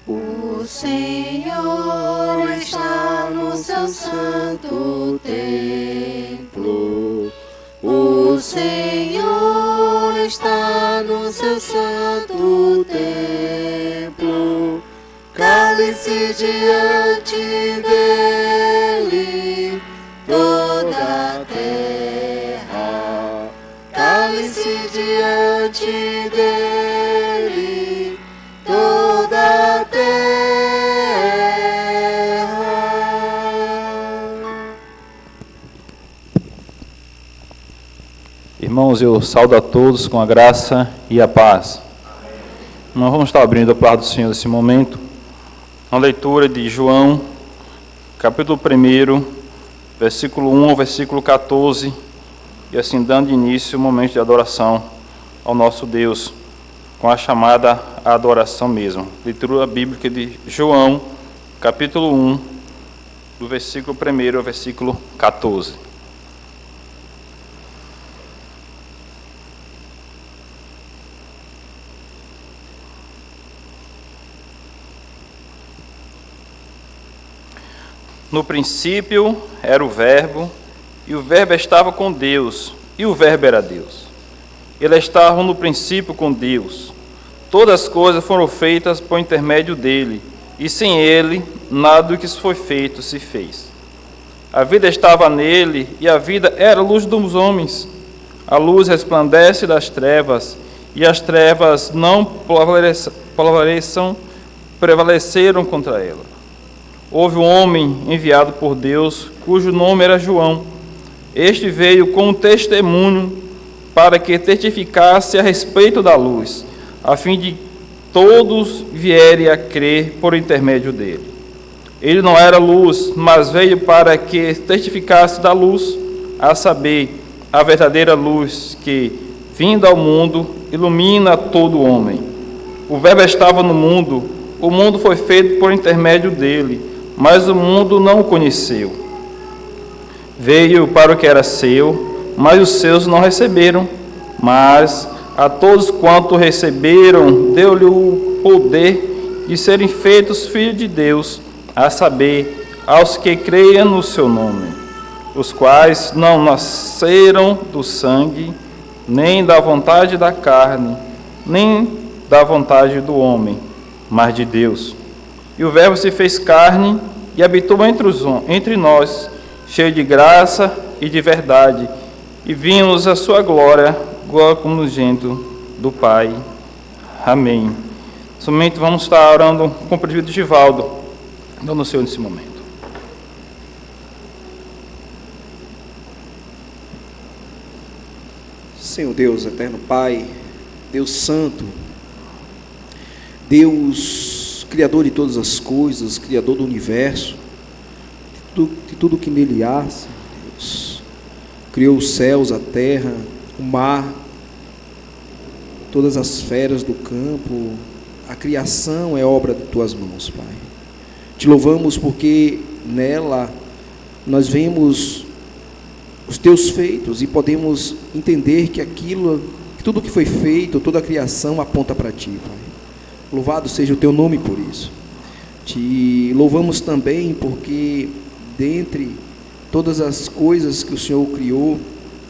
O Senhor está no seu santo templo. O Senhor está no seu santo templo. Cale-se diante dele toda a terra. Cale-se diante dele toda a terra. Irmãos, eu saúdo a todos com a graça e a paz. Nós vamos estar abrindo a palavra do Senhor nesse momento. A leitura de João, capítulo 1, versículo 1 ao versículo 14, e assim dando início ao momento de adoração ao nosso Deus, com a chamada adoração mesmo. Leitura bíblica de João, capítulo 1, do versículo 1 ao versículo 14. No princípio era o Verbo, e o Verbo estava com Deus, e o Verbo era Deus. Ele estava no princípio com Deus. Todas as coisas foram feitas por intermédio dele, e sem ele, nada do que foi feito se fez. A vida estava nele, e a vida era a luz dos homens. A luz resplandece das trevas, e as trevas não prevaleceram contra ela. Houve um homem enviado por Deus, cujo nome era João. Este veio com um testemunho para que testificasse a respeito da luz, a fim de todos vierem a crer por intermédio dele. Ele não era luz, mas veio para que testificasse da luz, a saber, a verdadeira luz que, vindo ao mundo, ilumina todo homem. O Verbo estava no mundo, o mundo foi feito por intermédio dele, mas o mundo não o conheceu. Veio para o que era seu, mas os seus não receberam. Mas a todos quanto receberam, deu-lhe o poder de serem feitos filhos de Deus, a saber, aos que creiam no seu nome, os quais não nasceram do sangue, nem da vontade da carne, nem da vontade do homem, mas de Deus. E o Verbo se fez carne e habitou entre nós, cheio de graça e de verdade, e vimos a sua glória, glória como unigênito do Pai. Amém. Somente vamos estar orando com o presbítero Givaldo, dando o Senhor nesse momento. Senhor Deus, eterno Pai, Deus Santo, Deus Criador de todas as coisas, Criador do universo, de tudo que nele há, Senhor Deus. Criou os céus, a terra, o mar, todas as feras do campo. A criação é obra de tuas mãos, Pai. Te louvamos porque nela nós vemos os teus feitos e podemos entender que tudo que foi feito, toda a criação aponta para ti, Pai. Louvado seja o teu nome por isso. Te louvamos também porque dentre todas as coisas que o Senhor criou,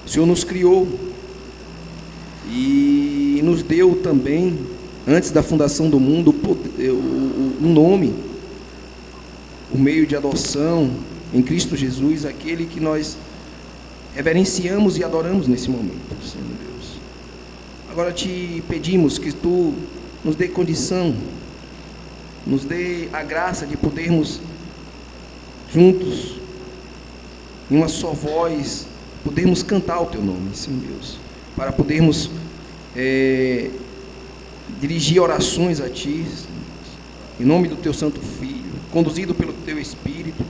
o Senhor nos criou e nos deu também, antes da fundação do mundo, um nome, o meio de adoção em Cristo Jesus, aquele que nós reverenciamos e adoramos nesse momento, Senhor Deus. Agora te pedimos que tu nos dê condição, nos dê a graça de podermos juntos, em uma só voz, podermos cantar o teu nome, Senhor Deus, para podermos dirigir orações a ti, em nome do teu santo Filho, conduzido pelo teu Espírito,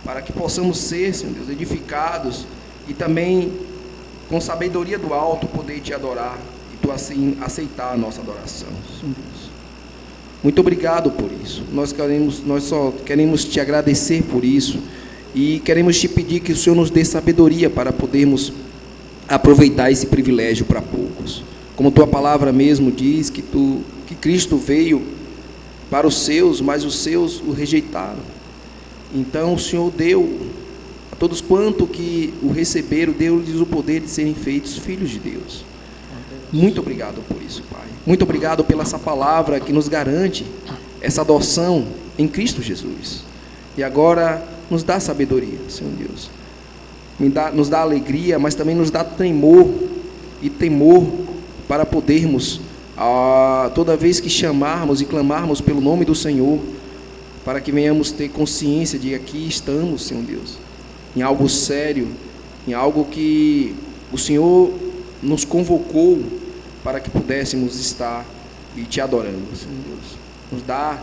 para que possamos ser, Senhor Deus, edificados e também com sabedoria do alto poder te adorar e tu assim aceitar a nossa adoração, Senhor Deus. Muito obrigado por isso. Nós só queremos te agradecer por isso e queremos te pedir que o Senhor nos dê sabedoria para podermos aproveitar esse privilégio para poucos. Como tua palavra mesmo diz que Cristo veio para os seus, mas os seus o rejeitaram. Então o Senhor deu a todos quanto que o receberam, deu-lhes o poder de serem feitos filhos de Deus. Muito obrigado por isso, Pai. Muito obrigado pela essa palavra que nos garante essa adoção em Cristo Jesus. E agora nos dá sabedoria, Senhor Deus. Nos dá alegria, mas também nos dá temor para podermos, toda vez que chamarmos e clamarmos pelo nome do Senhor, para que venhamos ter consciência de que aqui estamos, Senhor Deus, em algo sério, em algo que o Senhor nos convocou para que pudéssemos estar e te adorando, Senhor Deus. Nos dá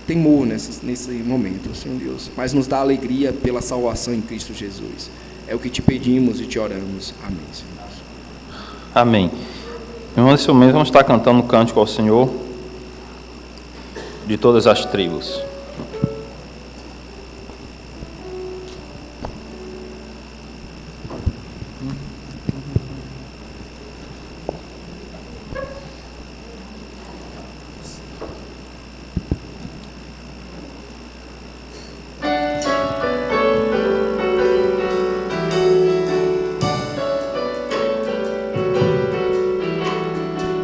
temor nesse momento, Senhor Deus, mas nos dá alegria pela salvação em Cristo Jesus. É o que te pedimos e te oramos. Amém, Senhor Deus. Amém. Irmãos, nesse momento vamos estar cantando um cântico ao Senhor de todas as tribos.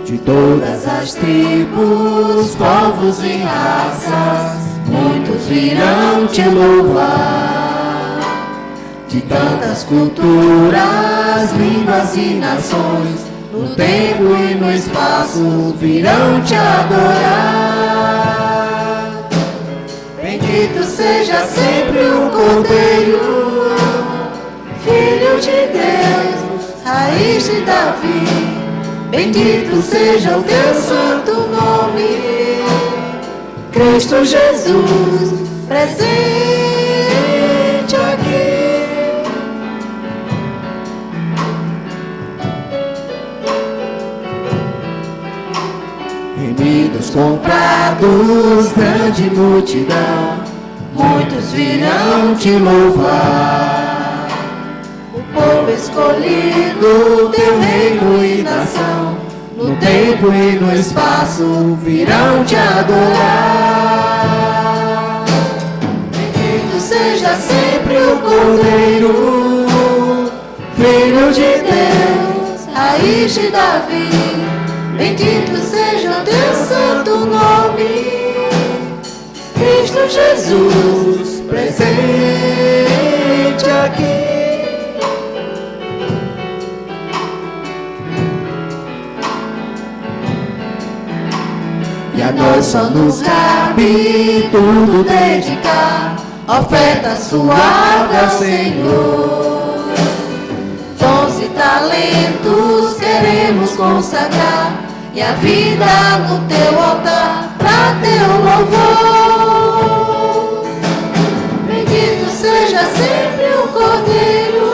De todas as tribos, povos e raças, muitos virão te louvar. De tantas culturas, línguas e nações, no tempo e no espaço virão te adorar. Bendito seja sempre o Cordeiro, Filho de Deus, raiz de Davi. Bendito seja o teu santo nome, Cristo Jesus, presente aqui. Remidos, comprados, grande multidão, muitos virão te louvar. O povo escolhido, teu reino e nação, no tempo e no espaço virão te adorar. Bendito seja sempre o Cordeiro, Filho de Deus, raiz de Davi. Bendito seja o teu santo nome, Cristo Jesus, presente aqui. E a nós só nos cabe tudo dedicar, oferta suave ao Senhor. Dons e talentos queremos consagrar, e a vida no teu altar, pra teu louvor. Bendito seja sempre o Cordeiro,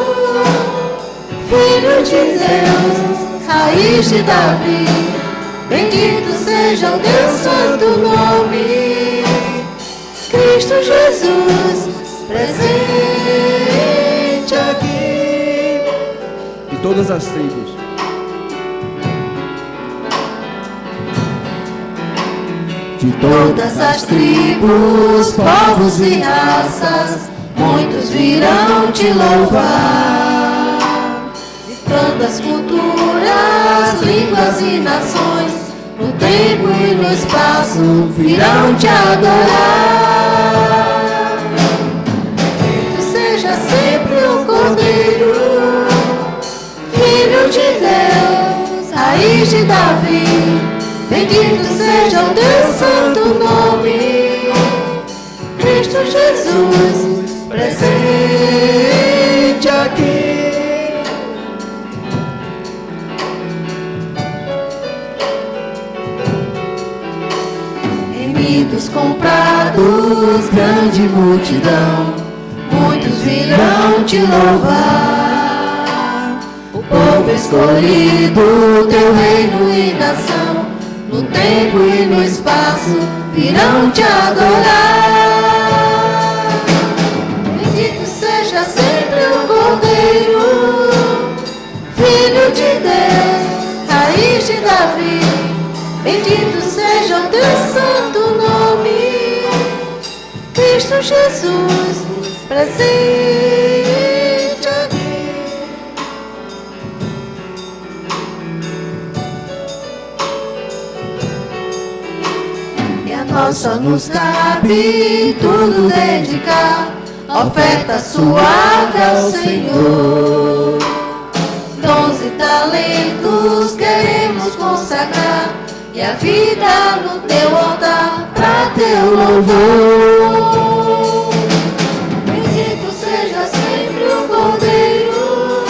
Filho de Deus, raiz de Davi. Bendito seja o teu santo nome, Cristo Jesus, presente aqui. De todas as tribos. De todas as tribos, povos e raças, muitos virão te louvar. De tantas culturas, línguas e nações, no tempo e no espaço virão te adorar. Bendito seja sempre o Cordeiro, Filho de Deus, raiz de Davi. Bendito seja o teu santo nome, Cristo Jesus, presente aqui. Remidos, comprados, grande multidão, muitos virão te louvar. O povo escolhido, teu reino e nação, no tempo e no espaço virão te adorar. Bendito seja sempre o Cordeiro, Filho de Deus, raiz de Davi. Bendito seja o teu santo nome, Cristo Jesus, presente aqui. E a nós só nos cabe tudo dedicar, oferta suave ao Senhor. Dons e talentos queremos consagrar, e a vida no teu altar, pra teu louvor. Bendito seja sempre o Cordeiro,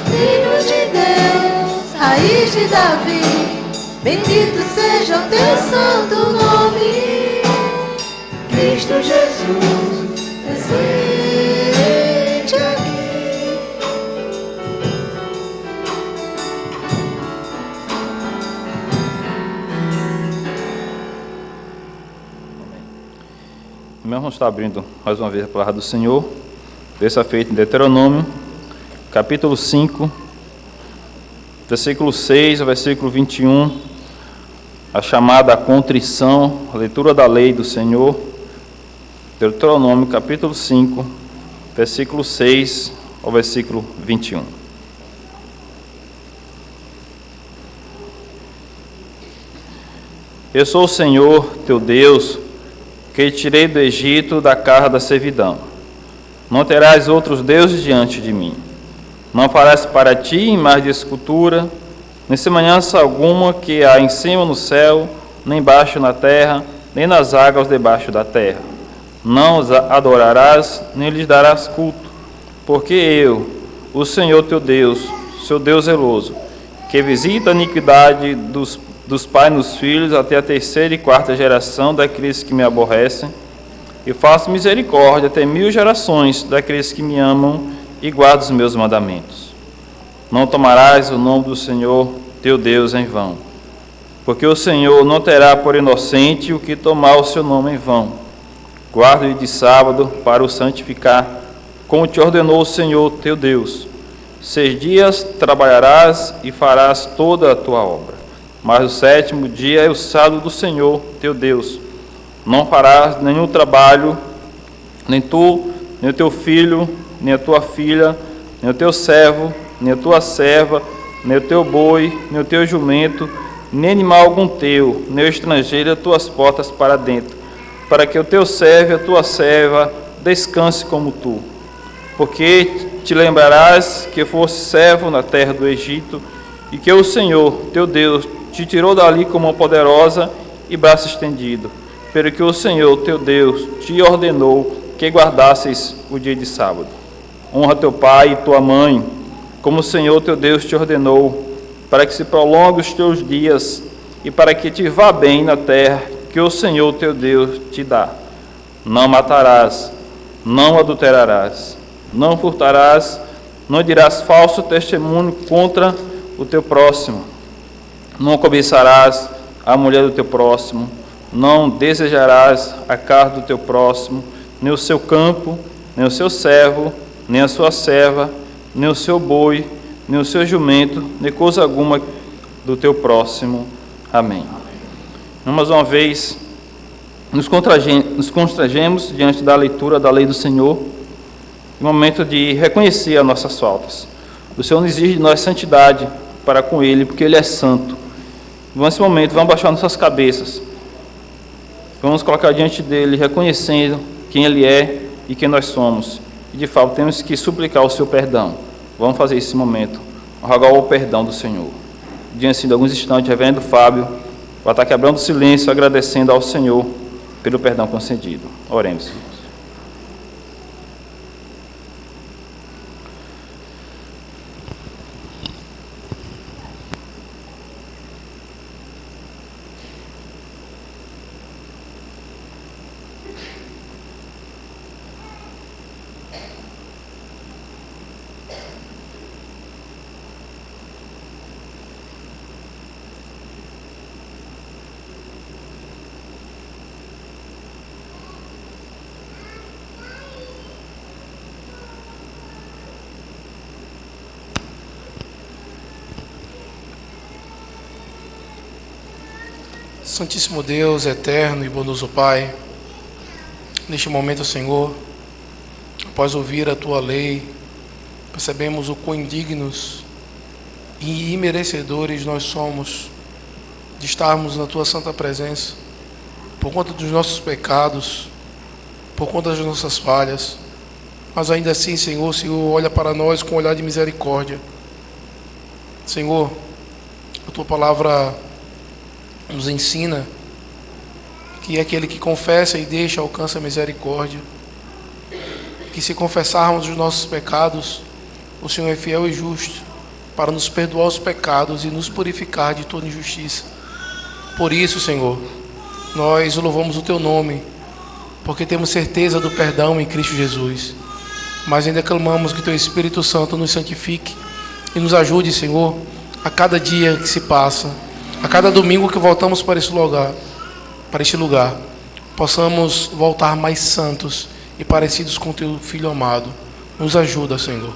Filho de Deus, raiz de Davi. Bendito seja o teu santo nome, Cristo Jesus, presente aqui. Vamos estar abrindo mais uma vez a palavra do Senhor, dessa feita em Deuteronômio, capítulo 5, versículo 6 ao versículo 21, a chamada contrição, a leitura da lei do Senhor. Deuteronômio, capítulo 5, versículo 6 ao versículo 21. Eu sou o Senhor, teu Deus, que te tirei do Egito, da casa da servidão. Não terás outros deuses diante de mim. Não farás para ti imagem de escultura, nem semelhança alguma que há em cima no céu, nem embaixo na terra, nem nas águas debaixo da terra. Não os adorarás, nem lhes darás culto, porque eu, o Senhor teu Deus, seu Deus zeloso, que visita a iniquidade dos pais nos filhos até a terceira e quarta geração daqueles que me aborrecem, e faço misericórdia até 1000 gerações daqueles que me amam e guardam os meus mandamentos. Não tomarás o nome do Senhor teu Deus em vão, porque o Senhor não terá por inocente o que tomar o seu nome em vão. Guarda-o de sábado para o santificar, como te ordenou o Senhor teu Deus. 6 dias trabalharás e farás toda a tua obra, mas o 7º dia é o sábado do Senhor teu Deus. Não farás nenhum trabalho, nem tu, nem o teu filho, nem a tua filha, nem o teu servo, nem a tua serva, nem o teu boi, nem o teu jumento, nem animal algum teu, nem o estrangeiro as tuas portas para dentro, para que o teu servo e a tua serva descanse como tu. Porque te lembrarás que foste servo na terra do Egito, e que o Senhor, teu Deus, te tirou dali com mão poderosa e braço estendido, pelo que o Senhor, teu Deus, te ordenou que guardasses o dia de sábado. Honra teu pai e tua mãe, como o Senhor, teu Deus, te ordenou, para que se prolongue os teus dias e para que te vá bem na terra que o Senhor, teu Deus, te dá. Não matarás, não adulterarás, não furtarás, não dirás falso testemunho contra o teu próximo, não cobiçarás a mulher do teu próximo, não desejarás a casa do teu próximo, nem o seu campo, nem o seu servo, nem a sua serva, nem o seu boi, nem o seu jumento, nem coisa alguma do teu próximo. Amém. Mais uma vez, nos constrangemos diante da leitura da lei do Senhor, no momento de reconhecer as nossas faltas. O Senhor exige de nós santidade para com Ele, porque Ele é santo. Nesse momento, vamos baixar nossas cabeças. Vamos colocar diante dEle, reconhecendo quem Ele é e quem nós somos. E, de fato, temos que suplicar o seu perdão. Vamos fazer esse momento, rogar o perdão do Senhor. Diante de alguns instantes, o reverendo Fábio vai estar quebrando o silêncio, agradecendo ao Senhor pelo perdão concedido. Oremos. Santíssimo Deus, eterno e bondoso Pai, Neste momento, Senhor, após ouvir a Tua lei, percebemos o quão indignos e imerecedores nós somos de estarmos na Tua santa presença, por conta dos nossos pecados, por conta das nossas falhas. Mas ainda assim, Senhor, o Senhor olha para nós com um olhar de misericórdia. Senhor, a Tua palavra nos ensina que aquele que confessa e deixa alcança a misericórdia. Que se confessarmos os nossos pecados, o Senhor é fiel e justo para nos perdoar os pecados e nos purificar de toda injustiça. Por isso, Senhor, nós louvamos o Teu nome, porque temos certeza do perdão em Cristo Jesus. Mas ainda clamamos que Teu Espírito Santo nos santifique e nos ajude, Senhor, a cada dia que se passa, a cada domingo que voltamos para este lugar, possamos voltar mais santos e parecidos com Teu Filho amado. Nos ajuda, Senhor.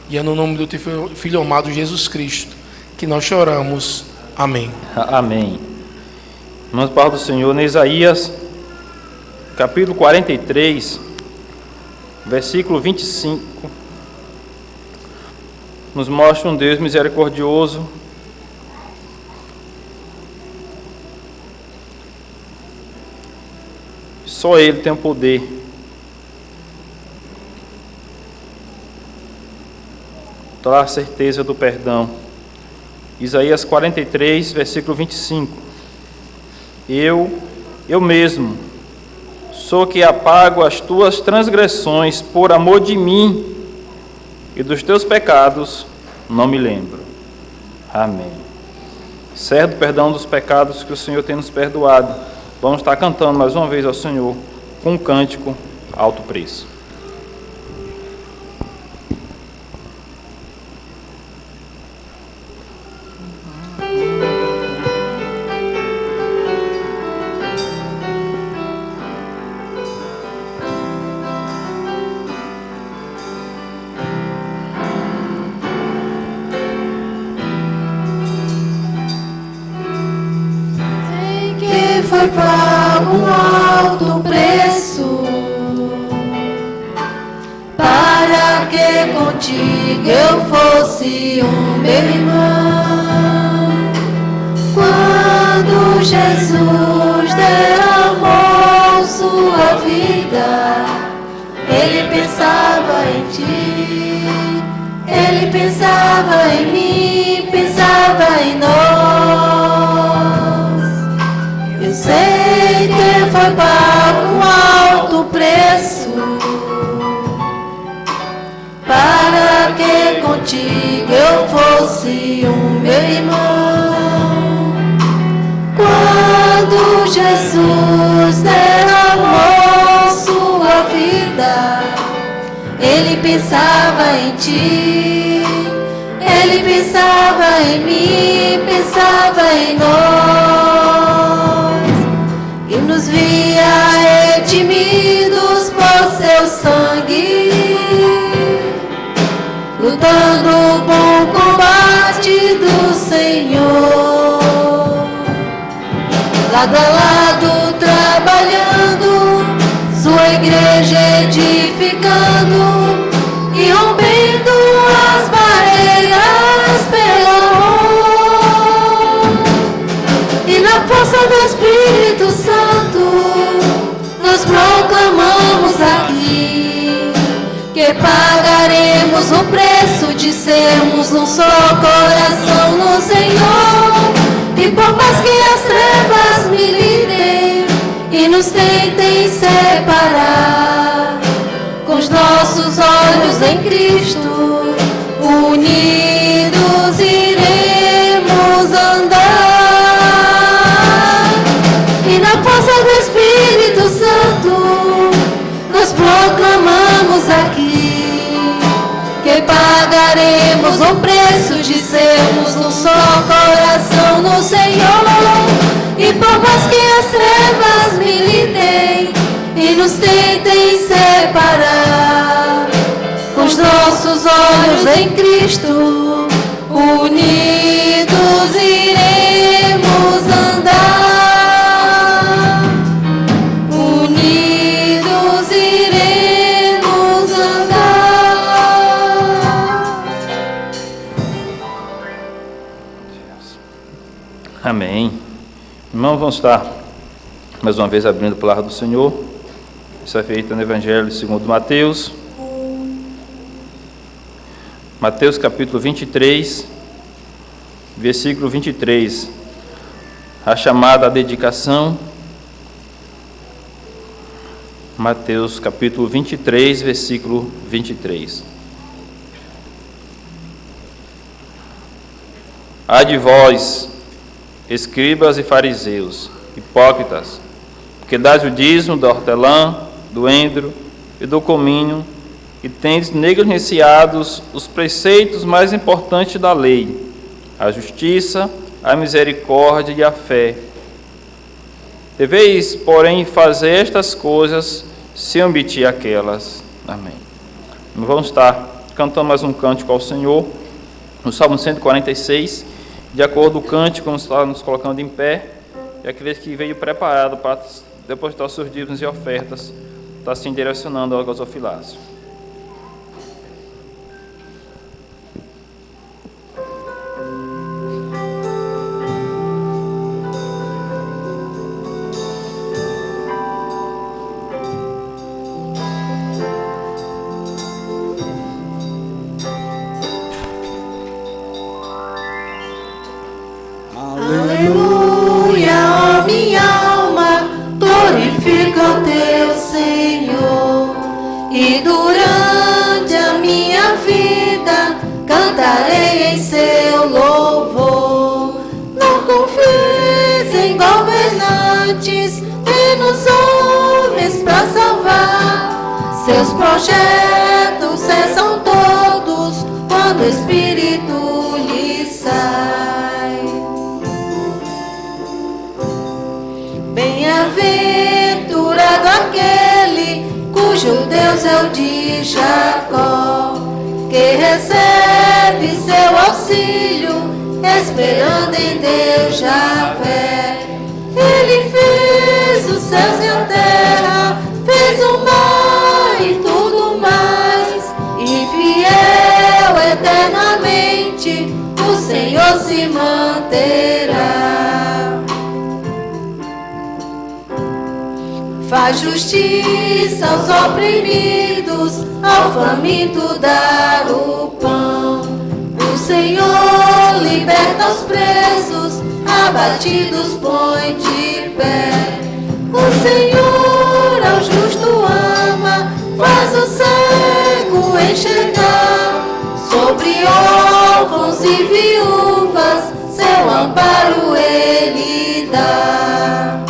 E é no nome do Teu Filho amado, Jesus Cristo, que nós choramos. Amém. Amém. Irmãos, palavra do Senhor, em Isaías, capítulo 43, versículo 25, nos mostra um Deus misericordioso, só Ele tem o poder de dar a certeza do perdão. Isaías 43, versículo 25. Eu mesmo sou que apago as tuas transgressões por amor de mim, e dos teus pecados não me lembro. Amém. Certo o perdão dos pecados que o Senhor tem nos perdoado. Vamos estar cantando mais uma vez ao Senhor com um cântico alto preço. Foi pago um alto preço para que contigo eu fosse meu irmão. Quando Jesus derramou sua vida, Ele pensava em ti, Ele pensava em mim, pensava em nós. Eu sei que foi pago um alto preço para que contigo eu fosse meu irmão. Quando Jesus derramou sua vida, Ele pensava em ti, Ele pensava em mim, pensava em nós. E nos via redimidos por seu sangue, lutando o bom combate do Senhor, lado a lado trabalhando, sua igreja edificando e rompendo as barreiras pelo amor. E na força do Espírito Santo nós proclamamos aqui que pagaremos o preço de sermos um só coração no Senhor. E por mais que as trevas militem e nos tentem separar, com os nossos olhos em Cristo, unidos iremos andar. E na força do Espírito Santo nós proclamamos aqui que pagaremos o preço de sermos um só coração no Senhor. E por mais que as trevas militem e nos tentem separar, com os nossos olhos em Cristo, unidos iremos andar. Unidos Amém. Irmãos, vamos estar mais uma vez abrindo a palavra do Senhor. Isso é feito no Evangelho segundo Mateus. Mateus capítulo 23, versículo 23. A chamada à dedicação. Mateus capítulo 23, versículo 23. Ai de vós, escribas e fariseus, hipócritas, porque dais o dízimo do hortelã, do endro e do cominho, e tendes negligenciados os preceitos mais importantes da lei, a justiça, a misericórdia e a fé. Deveis, porém, fazer estas coisas sem omitir aquelas. Amém. Vamos estar cantando mais um cântico ao Senhor, no Salmo 146, de acordo com o cântico, vamos estar nos colocando em pé, e aquele que veio preparado para depositar os seus dízimos e ofertas, está se direcionando ao gasofilácio. Aleluia, ó minha alma, glorifica o teu Senhor. E durante a minha vida cantarei em seu louvor. Não confies em governantes e nos homens para salvar. Seus projetos cessam todos quando o Espírito lhe sai. Bem-aventurado aquele cujo Deus é o de Jacó, que recebe seu auxílio, esperando em Deus Javé. Ele fez os céus e a terra, fez o mar e tudo mais, e fiel eternamente o Senhor se manterá. Faz justiça aos oprimidos, ao faminto dar o pão. O Senhor liberta os presos, abatidos põe de pé. O Senhor ao justo ama, faz o cego enxergar. Sobre órfãos e viúvas, seu amparo ele dá.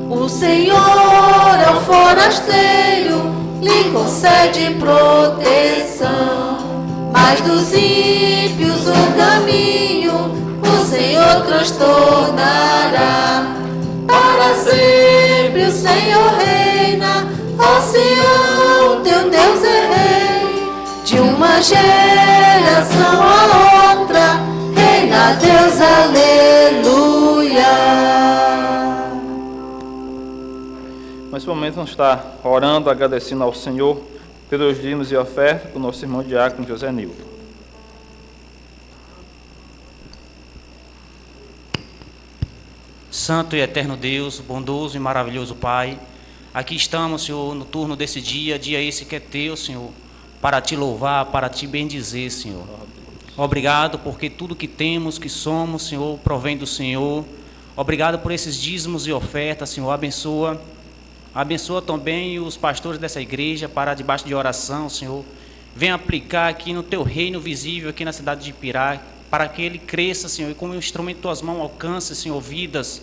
O Senhor ao forasteiro lhe concede proteção, mas dos ímpios o caminho o Senhor transtornará. Para sempre o Senhor reina, ó Sião, teu Deus é rei. De uma geração a outra reina Deus, aleluia. Nesse momento vamos estar orando, agradecendo ao Senhor pelos dízimos e ofertas para o nosso irmão diácono José Nilton. Santo e eterno Deus, bondoso e maravilhoso Pai, aqui estamos, Senhor, no turno desse dia esse que é teu, Senhor, para te louvar, para te bendizer, Senhor. Obrigado porque tudo que temos, que somos, Senhor, provém do Senhor. Obrigado por esses dízimos e ofertas, Senhor, abençoa também os pastores dessa igreja para debaixo de oração, Senhor. Venha aplicar aqui no teu reino visível, aqui na cidade de Ipirá, para que ele cresça, Senhor, e como um instrumento de tuas mãos alcance, Senhor, vidas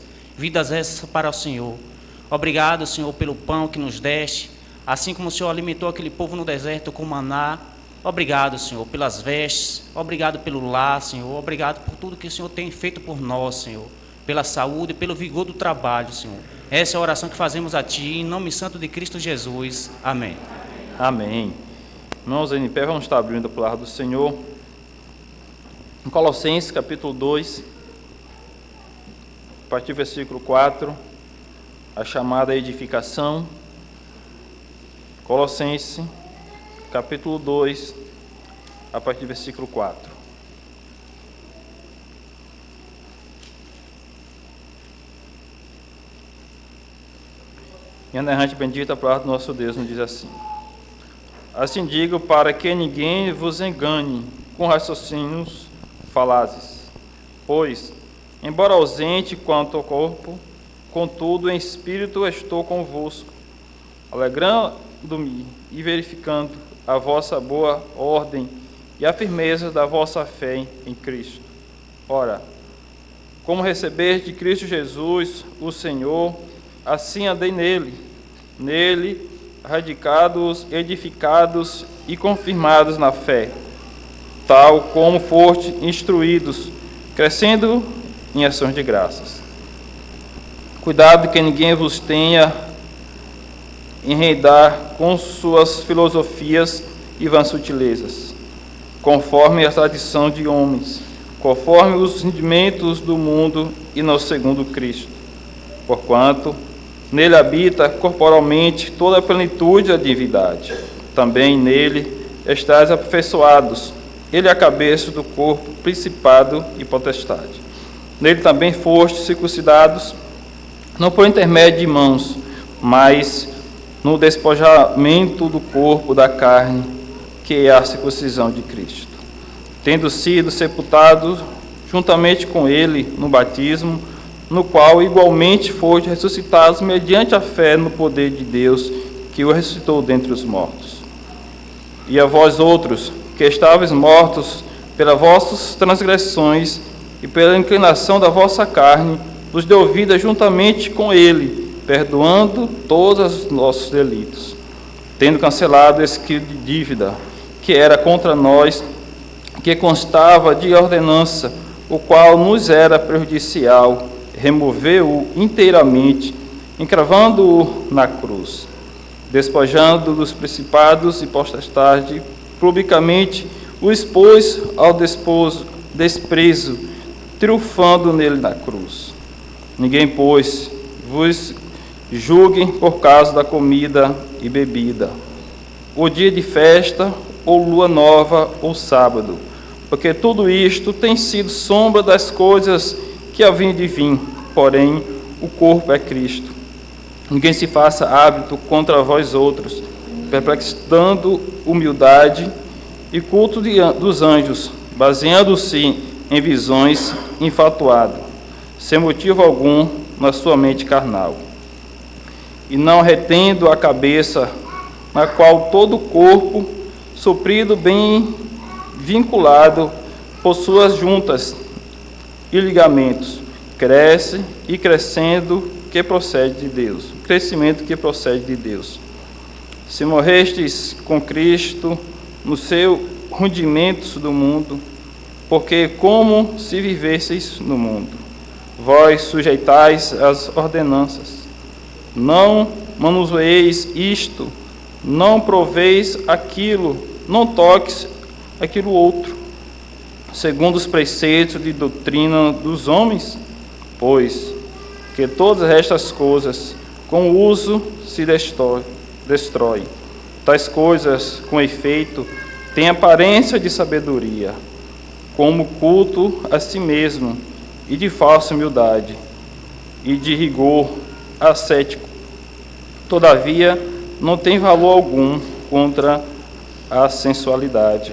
essas para o Senhor. Obrigado, Senhor, pelo pão que nos deste, assim como o Senhor alimentou aquele povo no deserto com maná. Obrigado, Senhor, pelas vestes, obrigado pelo lar, Senhor, obrigado por tudo que o Senhor tem feito por nós, Senhor, pela saúde e pelo vigor do trabalho, Senhor. Essa é a oração que fazemos a Ti, em nome santo de Cristo Jesus. Amém. Amém. Irmãos, em pé, vamos estar abrindo a palavra do Senhor. Em Colossenses, capítulo 2, a partir do versículo 4, a chamada edificação. Colossenses, capítulo 2, a partir do versículo 4. E a errante bendita, a palavra do nosso Deus nos diz assim: assim digo, para que ninguém vos engane com raciocínios falazes. Pois, embora ausente quanto ao corpo, contudo em espírito estou convosco, alegrando-me e verificando a vossa boa ordem e a firmeza da vossa fé em Cristo. Ora, como receber de Cristo Jesus, o Senhor, assim andei nele, radicados, edificados e confirmados na fé, tal como foste instruídos, crescendo em ações de graças. Cuidado que ninguém vos tenha enredar com suas filosofias e vãs sutilezas, conforme a tradição de homens, conforme os rendimentos do mundo e não segundo Cristo. Porquanto nele habita corporalmente toda a plenitude da divindade. Também nele estáis aperfeiçoados. Ele é a cabeça do corpo, principado e potestade. Nele também fostes circuncidados, não por intermédio de mãos, mas no despojamento do corpo da carne, que é a circuncisão de Cristo. Tendo sido sepultados juntamente com ele no batismo, no qual igualmente foste ressuscitados mediante a fé no poder de Deus, que o ressuscitou dentre os mortos. E a vós outros, que estavais mortos pelas vossas transgressões e pela inclinação da vossa carne, vos deu vida juntamente com ele, perdoando todos os nossos delitos, tendo cancelado o escrito de dívida, que era contra nós, que constava de ordenança, o qual nos era prejudicial, removeu-o inteiramente, encravando-o na cruz, despojando dos principados e potestades, publicamente o expôs ao desprezo, triunfando nele na cruz. Ninguém, pois, vos julgue por causa da comida e bebida, o dia de festa, ou lua nova, ou sábado, porque tudo isto tem sido sombra das coisas que haviam de vir, porém o corpo é Cristo. Ninguém se faça hábito contra vós outros, perplexando humildade e culto dos anjos, baseando-se em visões, infatuado, sem motivo algum na sua mente carnal, e não retendo a cabeça, na qual todo o corpo, suprido, bem vinculado por suas juntas e ligamentos, cresce e crescendo, que procede de Deus. Crescimento que procede de Deus. Se morrestes com Cristo no seu rudimentos do mundo, porque como se vivesseis no mundo, vós sujeitais as ordenanças. Não manuseeis isto, não proveis aquilo, não toques aquilo outro, segundo os preceitos de doutrina dos homens, pois que todas estas coisas, com o uso, se destrói. Tais coisas, com efeito, têm aparência de sabedoria, como culto a si mesmo, e de falsa humildade, e de rigor ascético. Todavia, não tem valor algum contra a sensualidade.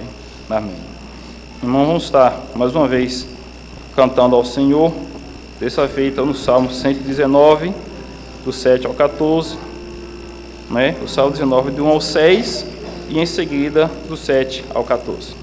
Amém. Irmãos, vamos estar mais uma vez cantando ao Senhor, dessa feita no Salmo 119, do 7 ao 14, né? O Salmo 19, do 1 ao 6, e em seguida, do 7 ao 14.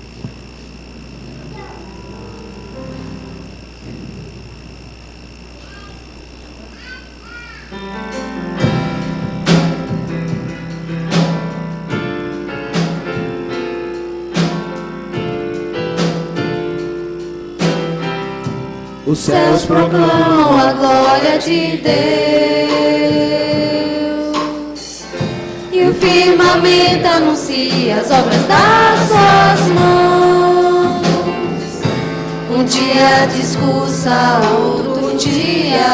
Os Céus proclamam a glória de Deus, e o firmamento anuncia as obras das suas mãos. Um dia discursa outro dia,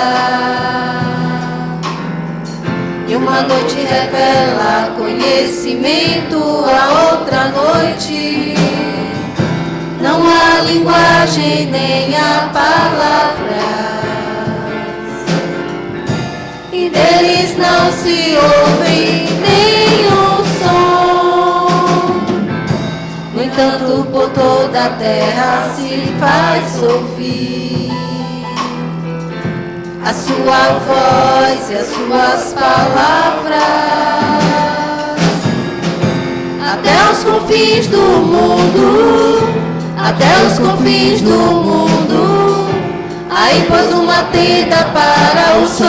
e uma noite revela conhecimento a outra noite. Não há linguagem nem há palavras, e deles não se ouvem nenhum som. No entanto, por toda a terra se faz ouvir a sua voz e as suas palavras. Até os confins do mundo, até os confins do mundo, aí pôs uma tenda para o sol.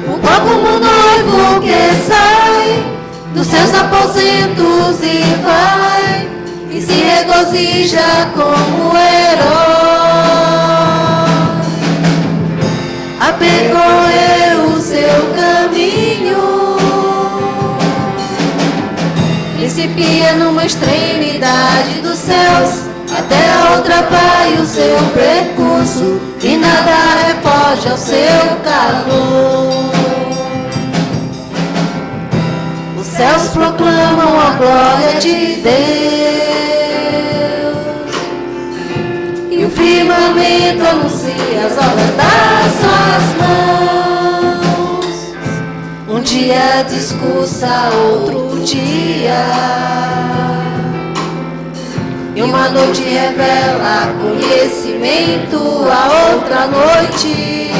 O pó como noivo que sai dos seus aposentos e vai, e se regozija como herói a percorrer o seu caminho. Principia numa extremidade dos céus, até a outra vai o seu percurso, e nada refoge ao seu calor. Os céus proclamam a glória de Deus, e o firmamento anuncia as obras das suas mãos. Um dia discursa outro dia, e uma noite revela conhecimento a outra noite.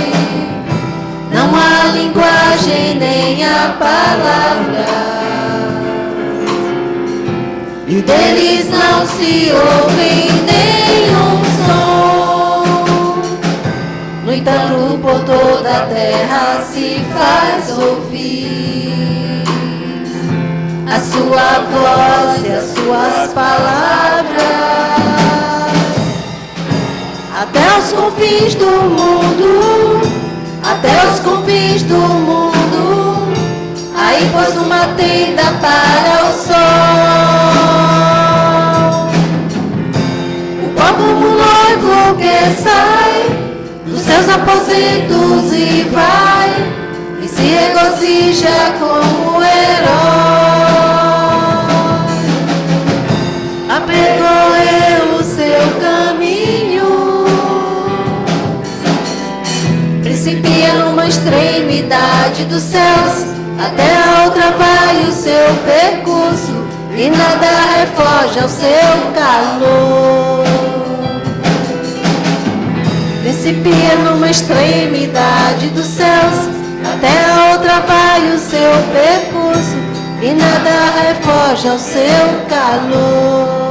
Não há linguagem nem a palavra, e deles não se ouve nenhum som. No entanto, por toda a terra se faz ouvir a sua voz e as suas palavras. Até os confins do mundo, até os confins do mundo, aí pôs uma tenda para o sol. O pó como noivo que sai dos seus aposentos e vai, e se regozija como herói a percorrer o seu caminho. Principia numa extremidade dos céus, até a outra vai o seu percurso, e nada refoge ao seu calor. Principia numa extremidade dos céus, até a outra vai o seu percurso, e nada refoge ao seu calor.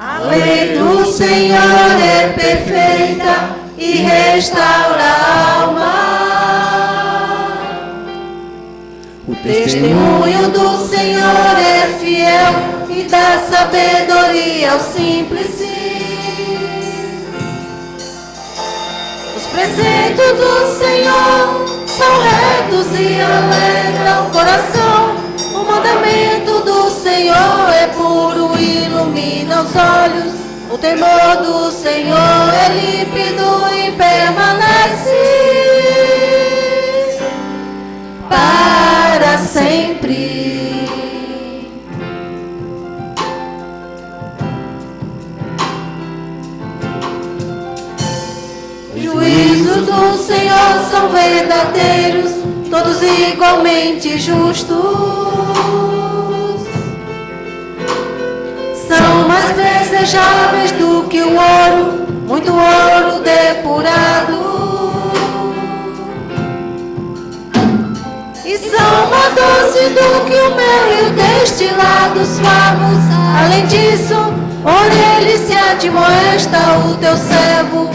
A lei do Senhor é perfeita e restaura a alma. O testemunho do Senhor é fiel e dá sabedoria aos simples. Os preceitos do Senhor são retos e alegram o coração. O mandamento do Senhor é puro e ilumina os olhos. O temor do Senhor é límpido e permanece para sempre. Os juízos do Senhor são verdadeiros, todos igualmente justos. São mais desejáveis do que o ouro, muito ouro depurado. E são mais doces do que o mel e o destilados favos. Além disso, por ele se admoesta o teu servo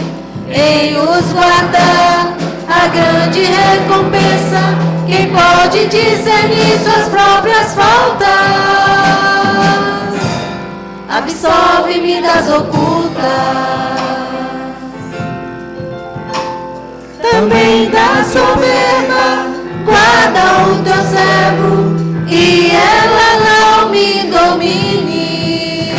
em os guardar a grande recompensa. Quem pode discernir suas próprias faltas? Absolve-me das ocultas, também da soberba guarda o teu servo, e ela não me domine.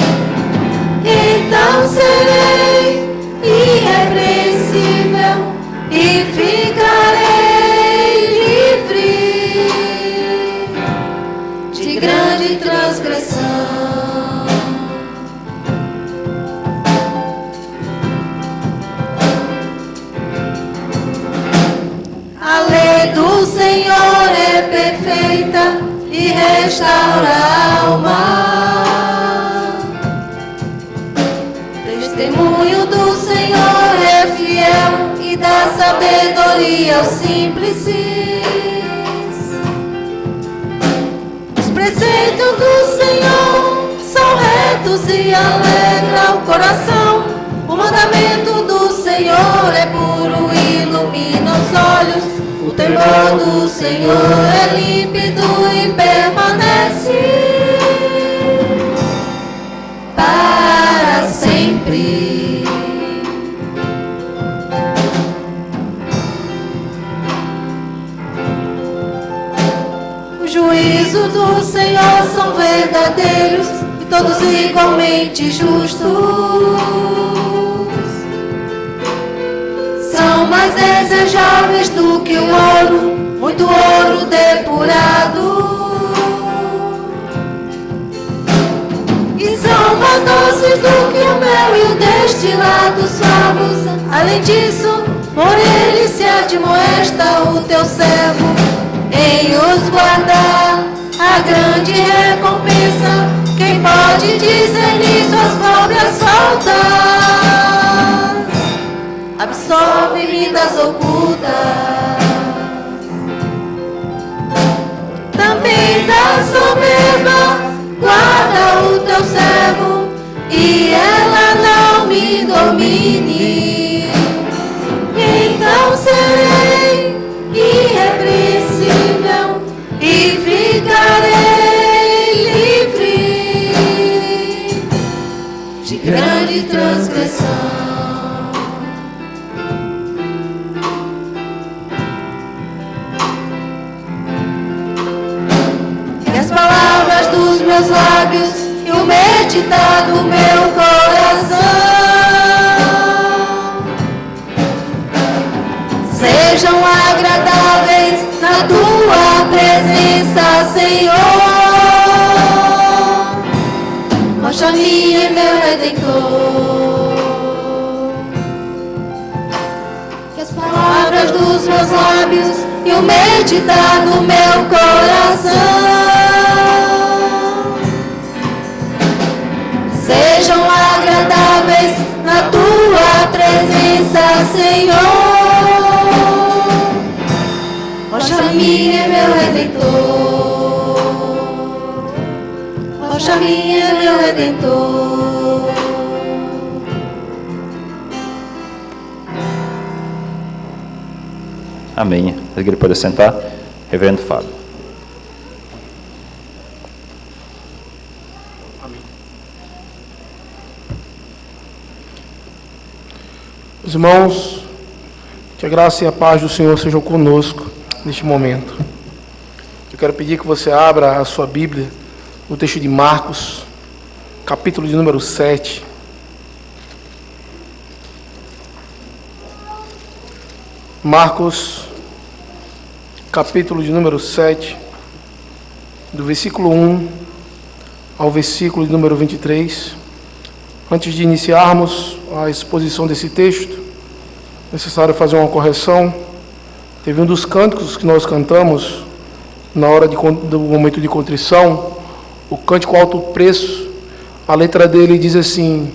ficarei livre de grande transgressão. A lei do Senhor é perfeita e restaura a alma. Testemunho do Senhor é fiel e dá sabedoria aos simples. Os preceitos do Senhor são retos e alegra o coração. O mandamento do Senhor é puro e ilumina os olhos. O temor do Senhor é límpido e permanece para sempre. Os juízos do Senhor são verdadeiros e todos igualmente justos. São mais desejáveis do que o ouro, muito ouro depurado. E são mais doces do que o mel e o destilado suavos. Além disso, por ele se admoesta o teu servo, em os guardar a grande recompensa. Quem pode discernir suas próprias faltas? Absolve-me das ocultas, também da soberba, guarda o teu servo, e ela não me domine. Então serei irrepreensível e ficarei livre de grande transgressão. Meus lábios e o meditar do meu coração sejam agradáveis na tua presença, Senhor, rocha-me e meu Redentor. Que as palavras dos meus lábios e o meditar do meu coração sejam agradáveis na tua presença, Senhor, rocha minha é meu Redentor, rocha minha é meu Redentor. Amém. A igreja pode sentar. Reverendo Fábio. Os irmãos, que a graça e a paz do Senhor sejam conosco neste momento. Eu quero pedir que você abra a sua Bíblia no texto de Marcos, capítulo de número 7. Marcos, capítulo de número 7, do versículo 1 ao versículo de número 23. Antes de iniciarmos a exposição desse texto, é necessário fazer uma correção. Teve um dos cânticos que nós cantamos na hora do momento de contrição, o cântico Alto Preço. A letra dele diz assim,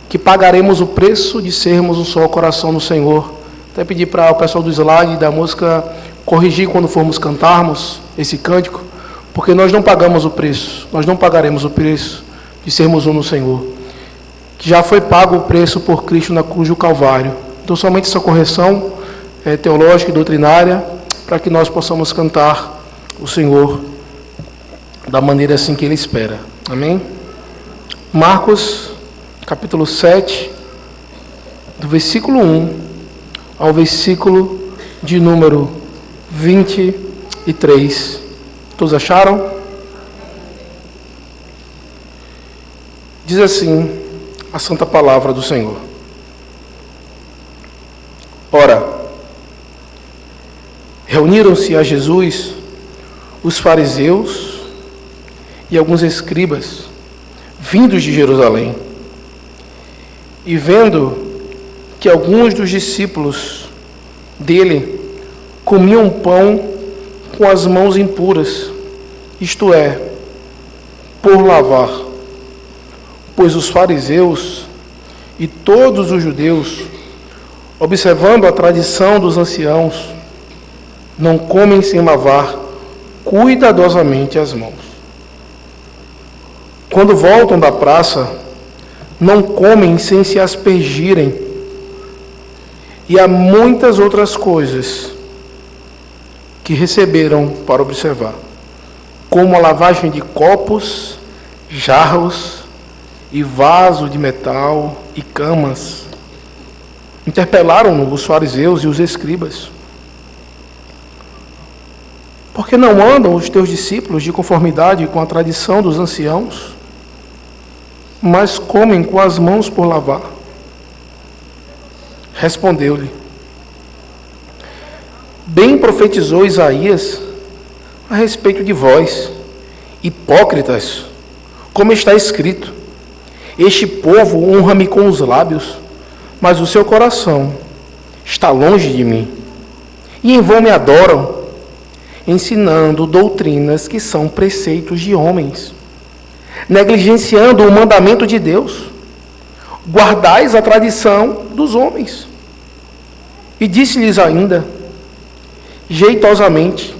que pagaremos o preço de sermos um só coração no Senhor. Até pedir para o pessoal do slide da música corrigir quando formos cantarmos esse cântico, porque nós não pagamos o preço, nós não pagaremos o preço de sermos um no Senhor, que já foi pago o preço por Cristo na cruz do Calvário. Então, somente essa correção teológica e doutrinária, para que nós possamos cantar o Senhor da maneira assim que Ele espera. Amém? Marcos, capítulo 7, do versículo 1 ao versículo de número 23. Todos acharam? Diz assim a santa palavra do Senhor. Ora, Reuniram-se a Jesus os fariseus e alguns escribas, vindos de Jerusalém, e vendo que alguns dos discípulos dele comiam pão com as mãos impuras, isto é, por lavar, pois os fariseus e todos os judeus, observando a tradição dos anciãos, não comem sem lavar cuidadosamente as mãos. Quando voltam da praça, não comem sem se aspergirem. E há muitas outras coisas que receberam para observar, como a lavagem de copos, jarros e vaso de metal e camas. Interpelaram-no os fariseus e os escribas: por que não andam os teus discípulos de conformidade com a tradição dos anciãos, mas comem com as mãos por lavar? Respondeu-lhe: bem profetizou Isaías a respeito de vós, hipócritas, como está escrito: este povo honra-me com os lábios, mas o seu coração está longe de mim, e em vão me adoram, ensinando doutrinas que são preceitos de homens, negligenciando o mandamento de Deus. Guardais a tradição dos homens. E disse-lhes ainda, jeitosamente: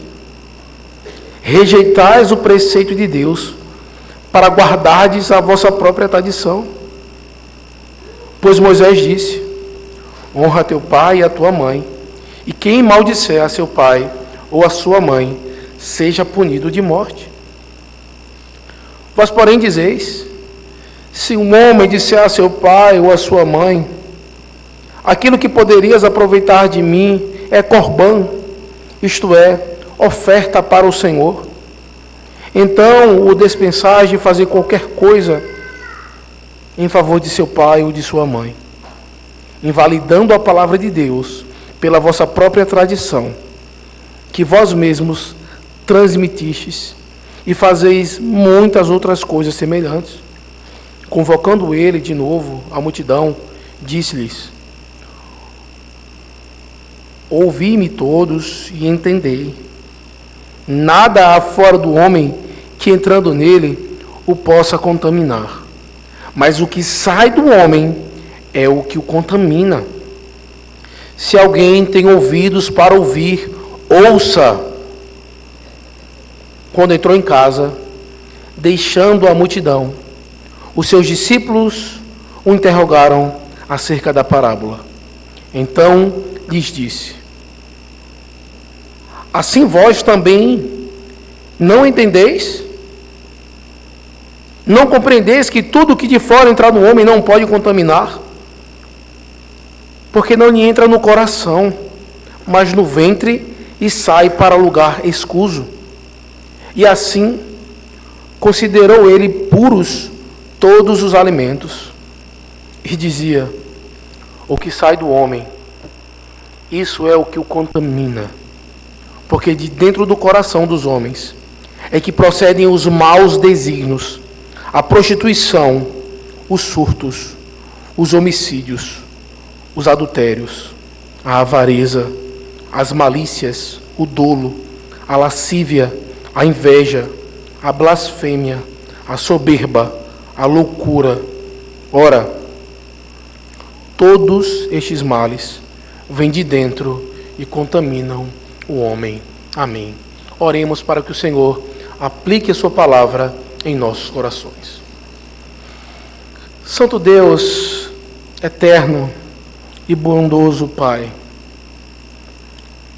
rejeitais o preceito de Deus, para guardardes a vossa própria tradição. Pois Moisés disse: honra teu pai e a tua mãe, e quem maldisser a seu pai ou a sua mãe, seja punido de morte. Vós, porém, dizeis: se um homem disser a seu pai ou a sua mãe, aquilo que poderias aproveitar de mim é corbã, isto é, oferta para o Senhor, então o dispensais de fazer qualquer coisa em favor de seu pai ou de sua mãe, invalidando a palavra de Deus pela vossa própria tradição, que vós mesmos transmitistes, e fazeis muitas outras coisas semelhantes. Convocando ele de novo a multidão, disse-lhes: ouvi-me todos e entendei. Nada há fora do homem que, entrando nele, o possa contaminar. Mas o que sai do homem é o que o contamina. Se alguém tem ouvidos para ouvir, ouça. Quando entrou em casa, deixando a multidão, os seus discípulos o interrogaram acerca da parábola. Então lhes disse: assim vós também não entendeis? Não compreendeis que tudo que de fora entrar no homem não pode contaminar? Porque não lhe entra no coração, mas no ventre, e sai para lugar escuso. E assim considerou ele puros todos os alimentos. E dizia: o que sai do homem, isso é o que o contamina. Porque de dentro do coração dos homens é que procedem os maus desígnios, a prostituição, os surtos, os homicídios, os adultérios, a avareza, as malícias, o dolo, a lascívia, a inveja, a blasfêmia, a soberba, a loucura. Ora, todos estes males vêm de dentro e contaminam o homem. Amém. Oremos para que o Senhor aplique a sua palavra em nossos corações. Santo Deus, eterno e bondoso Pai,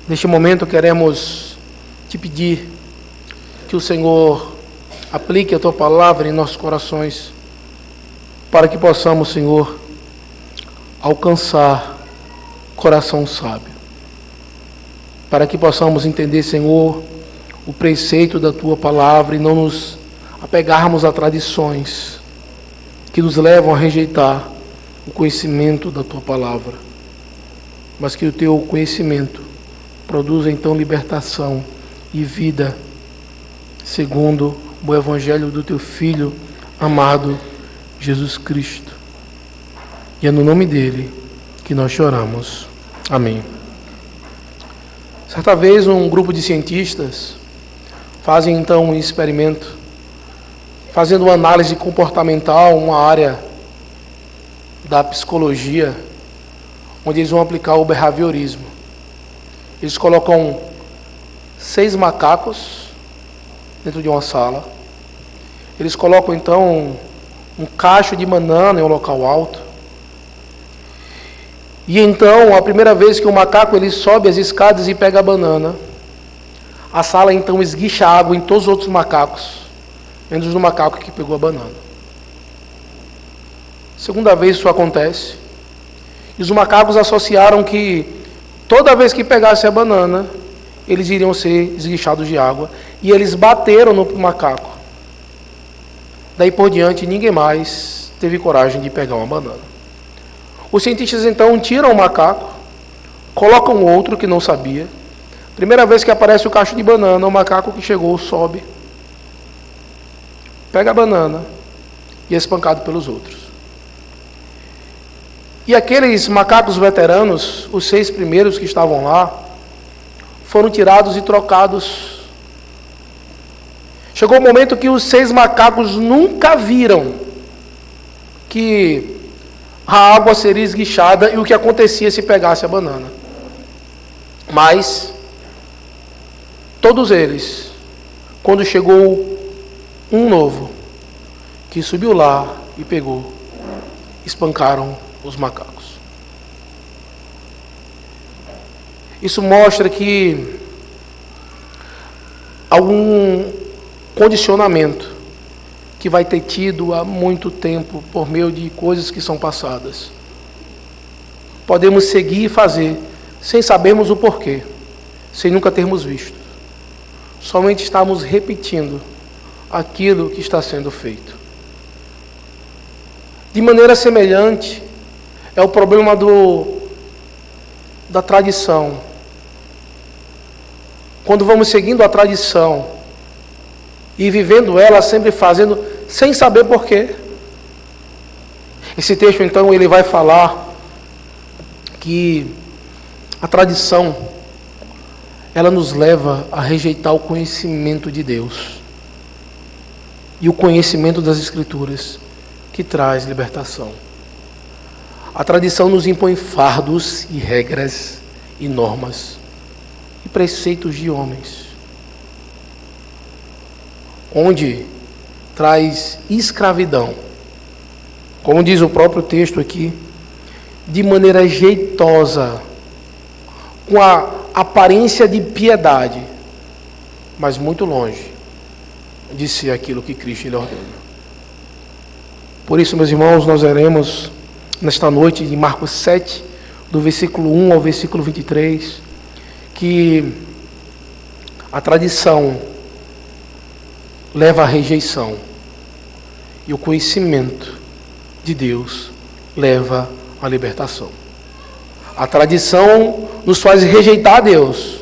neste momento queremos te pedir que o Senhor aplique a tua palavra em nossos corações, para que possamos, Senhor, alcançar coração sábio, para que possamos entender, Senhor, o preceito da tua palavra e não nos apegarmos a tradições que nos levam a rejeitar o conhecimento da tua palavra, mas que o teu conhecimento produza então libertação e vida, segundo o Evangelho do Teu Filho amado, Jesus Cristo. E é no nome dele que nós choramos. Amém. Certa vez um grupo de cientistas fazem então um experimento, fazendo uma análise comportamental, uma área da psicologia, onde eles vão aplicar o behaviorismo. Eles colocam 6 macacos dentro de uma sala. Eles colocam então um cacho de banana em um local alto. E então, a primeira vez que o macaco ele sobe as escadas e pega a banana, a sala então esguicha água em todos os outros macacos, menos no macaco que pegou a banana. Segunda vez isso acontece, e os macacos associaram que toda vez que pegasse a banana, eles iriam ser esguichados de água, e eles bateram no macaco. Daí por diante, ninguém mais teve coragem de pegar uma banana. Os cientistas então tiram o macaco, colocam outro que não sabia. Primeira vez que aparece o cacho de banana, o macaco que chegou sobe, pega a banana e é espancado pelos outros. E aqueles macacos veteranos, os 6 primeiros que estavam lá, foram tirados e trocados. Chegou o momento que os 6 macacos nunca viram que a água seria esguichada e o que acontecia se pegasse a banana. Mas todos eles, quando chegou um novo, que subiu lá e pegou, espancaram os macacos. Isso mostra que algum condicionamento que vai ter tido há muito tempo por meio de coisas que são passadas. Podemos seguir e fazer sem sabermos o porquê, sem nunca termos visto. Somente estamos repetindo aquilo que está sendo feito. De maneira semelhante, é o problema da tradição. Quando vamos seguindo a tradição e vivendo ela, sempre fazendo, sem saber porquê. Esse texto, então, ele vai falar que a tradição, ela nos leva a rejeitar o conhecimento de Deus e o conhecimento das Escrituras, que traz libertação. A tradição nos impõe fardos e regras e normas e preceitos de homens, onde traz escravidão, como diz o próprio texto aqui, de maneira jeitosa, com a aparência de piedade, mas muito longe de ser aquilo que Cristo lhe ordena. Por isso, meus irmãos, nós veremos nesta noite de Marcos 7, do versículo 1 ao versículo 23, que a tradição leva à rejeição e o conhecimento de Deus leva à libertação. A tradição nos faz rejeitar Deus,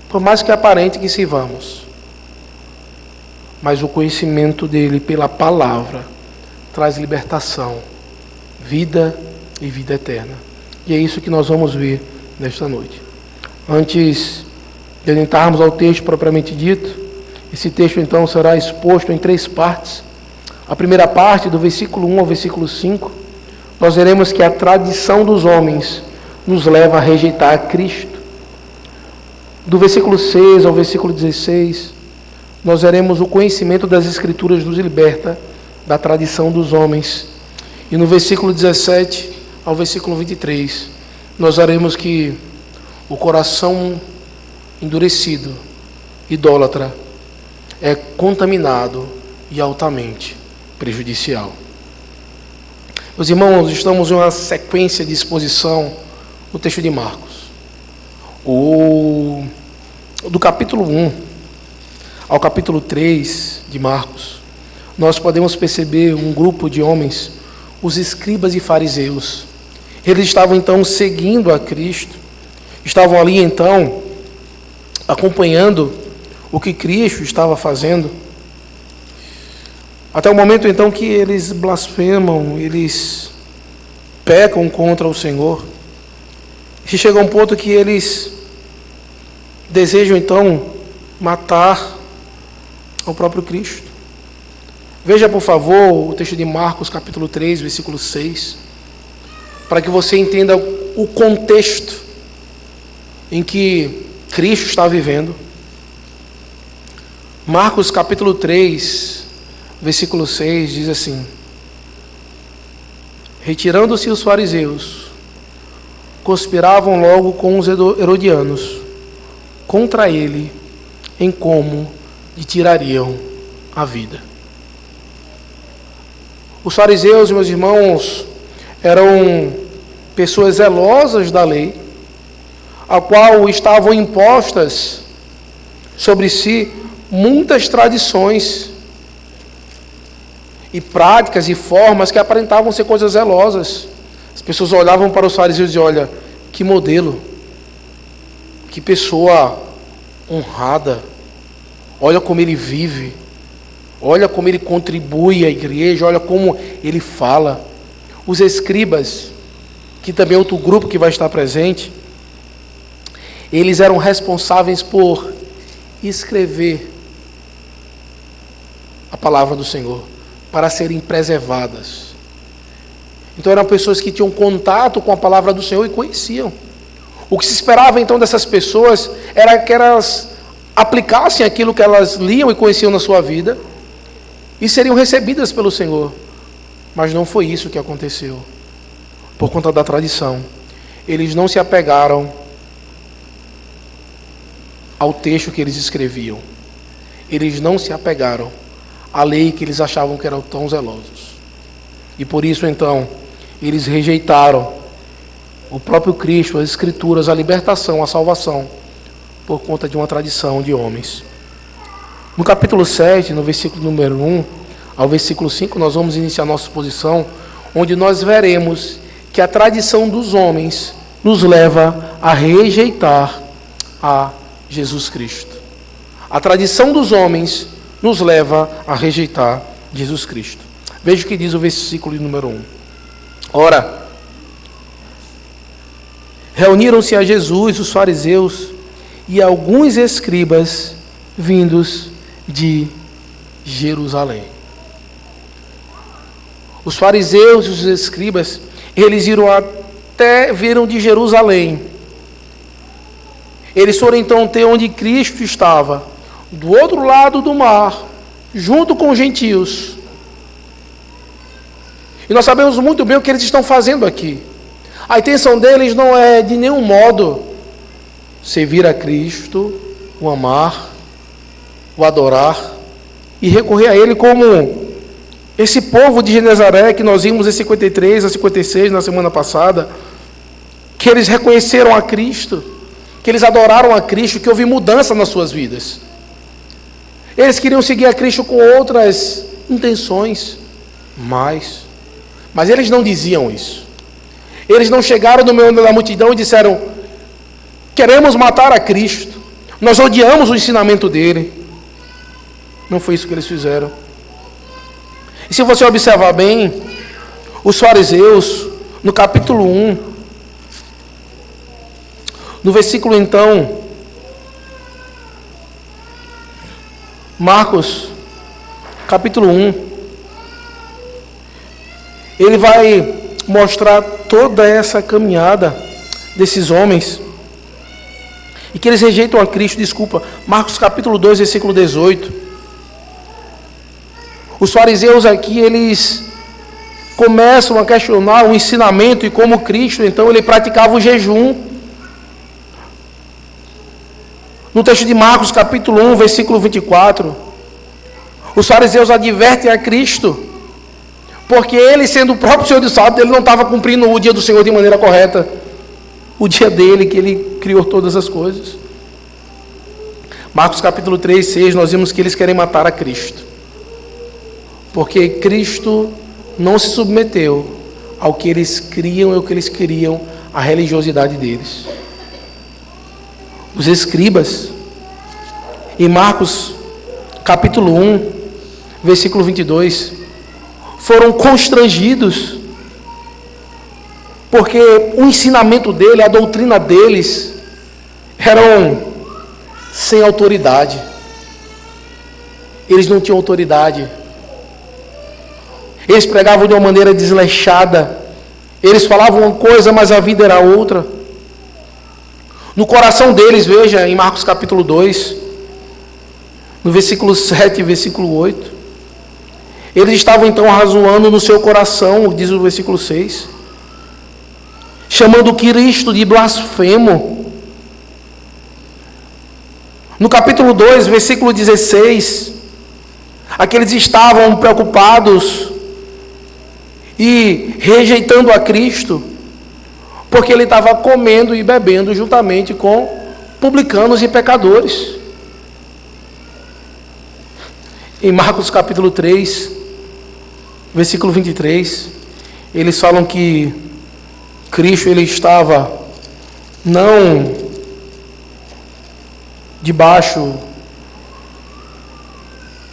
por mais que aparente que sirvamos, mas o conhecimento dele pela palavra traz libertação, vida e vida eterna. E é isso que nós vamos ver nesta noite. Antes de adentrarmos ao texto propriamente dito, esse texto então será exposto em 3 partes. A primeira parte, do versículo 1 ao versículo 5, nós veremos que a tradição dos homens nos leva a rejeitar a Cristo. Do versículo 6 ao versículo 16, nós veremos o conhecimento das Escrituras nos liberta da tradição dos homens. E no versículo 17 ao versículo 23, nós veremos que o coração endurecido, idólatra, é contaminado e altamente prejudicial. Meus irmãos, estamos em uma sequência de exposição no texto de Marcos. Do capítulo 1 ao capítulo 3 de Marcos, nós podemos perceber um grupo de homens, os escribas e fariseus. Eles estavam então seguindo a Cristo, estavam ali então, acompanhando o que Cristo estava fazendo, até o momento então que eles blasfemam, eles pecam contra o Senhor, e chega a um ponto que eles desejam então matar o próprio Cristo. Veja, por favor, o texto de Marcos, capítulo 3, versículo 6, para que você entenda o contexto em que Cristo está vivendo. Marcos, capítulo 3, versículo 6, diz assim: retirando-se os fariseus, conspiravam logo com os herodianos contra ele, em como lhe tirariam a vida. Os fariseus, meus irmãos, eram pessoas zelosas da lei, a qual estavam impostas sobre si muitas tradições e práticas e formas que aparentavam ser coisas zelosas. As pessoas olhavam para os fariseus e diziam: olha, que modelo, que pessoa honrada, olha como ele vive, olha como ele contribui à igreja, olha como ele fala. Os escribas, que também é outro grupo que vai estar presente, eles eram responsáveis por escrever a palavra do Senhor, para serem preservadas. Então eram pessoas que tinham contato com a palavra do Senhor e conheciam. O que se esperava então dessas pessoas era que elas aplicassem aquilo que elas liam e conheciam na sua vida e seriam recebidas pelo Senhor. Mas não foi isso que aconteceu. Por conta da tradição, eles não se apegaram ao texto que eles escreviam. Eles não se apegaram à lei que eles achavam que eram tão zelosos. E por isso então, eles rejeitaram o próprio Cristo, as Escrituras, a libertação, a salvação, por conta de uma tradição de homens. No capítulo 7, no versículo número 1 ao versículo 5, nós vamos iniciar nossa exposição, onde nós veremos que a tradição dos homens nos leva a rejeitar a Jesus Cristo. A tradição dos homens nos leva a rejeitar Jesus Cristo. Veja o que diz o versículo número 1. Ora, reuniram-se a Jesus os fariseus e alguns escribas vindos de Jerusalém. Os fariseus e os escribas, eles viram de Jerusalém. Eles foram então ter onde Cristo estava, do outro lado do mar, junto com os gentios. E nós sabemos muito bem o que eles estão fazendo aqui. A intenção deles não é de nenhum modo servir a Cristo, o amar, o adorar e recorrer a Ele como esse povo de Genezaré que nós vimos em 53 a 56 na semana passada, que eles reconheceram a Cristo, que eles adoraram a Cristo, que houve mudança nas suas vidas. Eles queriam seguir a Cristo com outras intenções, mas eles não diziam isso. Eles não chegaram no meio da multidão e disseram: queremos matar a Cristo, nós odiamos o ensinamento dele. Não foi isso que eles fizeram. E se você observar bem, os fariseus, no capítulo 1, no versículo então, Marcos, capítulo 1, ele vai mostrar toda essa caminhada desses homens, e que eles rejeitam a Cristo. Marcos capítulo 2, versículo 18. Os fariseus aqui, eles começam a questionar o ensinamento e como Cristo, então, ele praticava o jejum. No texto de Marcos, capítulo 1, versículo 24, os fariseus advertem a Cristo, porque ele, sendo o próprio Senhor do sábado, ele não estava cumprindo o dia do Senhor de maneira correta. O dia dele, que ele criou todas as coisas. Marcos capítulo 3, 6, nós vimos que eles querem matar a Cristo, porque Cristo não se submeteu ao que eles criam e ao que eles queriam, a religiosidade deles. os escribas, em Marcos capítulo 1, versículo 22, foram constrangidos, porque o ensinamento dele, a doutrina deles, eram sem autoridade. Eles não tinham autoridade. Eles pregavam de uma maneira desleixada. Eles falavam uma coisa, mas a vida era outra. No coração deles, veja, em Marcos capítulo 2, no versículo 7 e versículo 8, eles estavam então razoando no seu coração, diz o versículo 6, chamando Cristo de blasfemo. No capítulo 2, versículo 16, aqueles estavam preocupados e rejeitando a Cristo, porque ele estava comendo e bebendo juntamente com publicanos e pecadores. Em Marcos capítulo 3, versículo 23, eles falam que Cristo ele estava não debaixo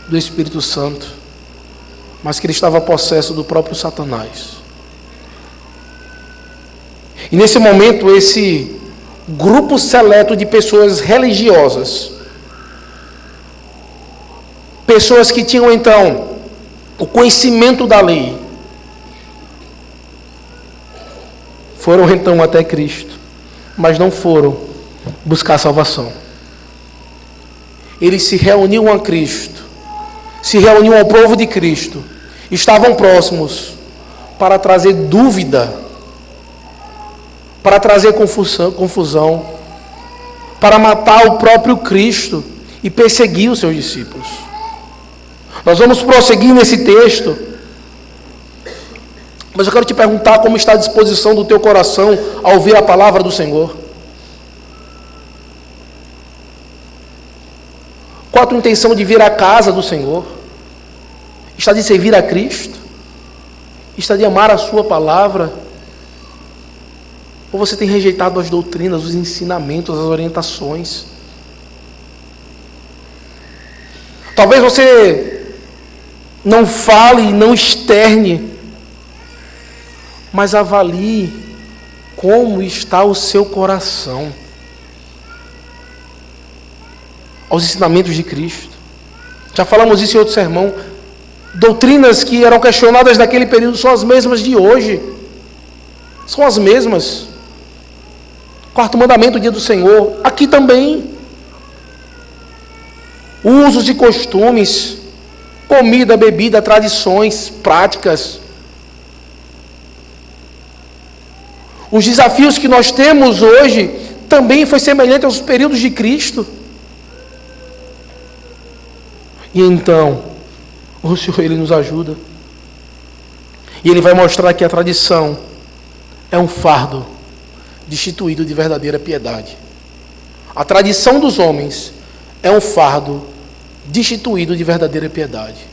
do Espírito Santo, mas que ele estava possesso do próprio Satanás. E nesse momento, esse grupo seleto de pessoas religiosas, pessoas que tinham então o conhecimento da lei, foram então até Cristo, mas não foram buscar salvação. Eles se reuniam a Cristo, se reuniam ao povo de Cristo, estavam próximos para trazer dúvida, para trazer confusão, para matar o próprio Cristo e perseguir os seus discípulos. Nós vamos prosseguir nesse texto, mas eu quero te perguntar como está a disposição do teu coração ao ouvir a palavra do Senhor. Qual a tua intenção de vir à casa do Senhor? Está de servir a Cristo? Está de amar a sua palavra? Ou você tem rejeitado as doutrinas, os ensinamentos, as orientações? Talvez você não fale, não externe, mas avalie como está o seu coração aos ensinamentos de Cristo. Já falamos isso em outro sermão. Doutrinas que eram questionadas naquele período são as mesmas de hoje. São as mesmas. Quarto mandamento, dia do Senhor, aqui também. Usos e costumes, comida, bebida, tradições, práticas. Os desafios que nós temos hoje também foi semelhante aos períodos de Cristo. E então, o Senhor, Ele nos ajuda. E Ele vai mostrar que a tradição é um fardo destituído de verdadeira piedade. A tradição dos homens é um fardo destituído de verdadeira piedade.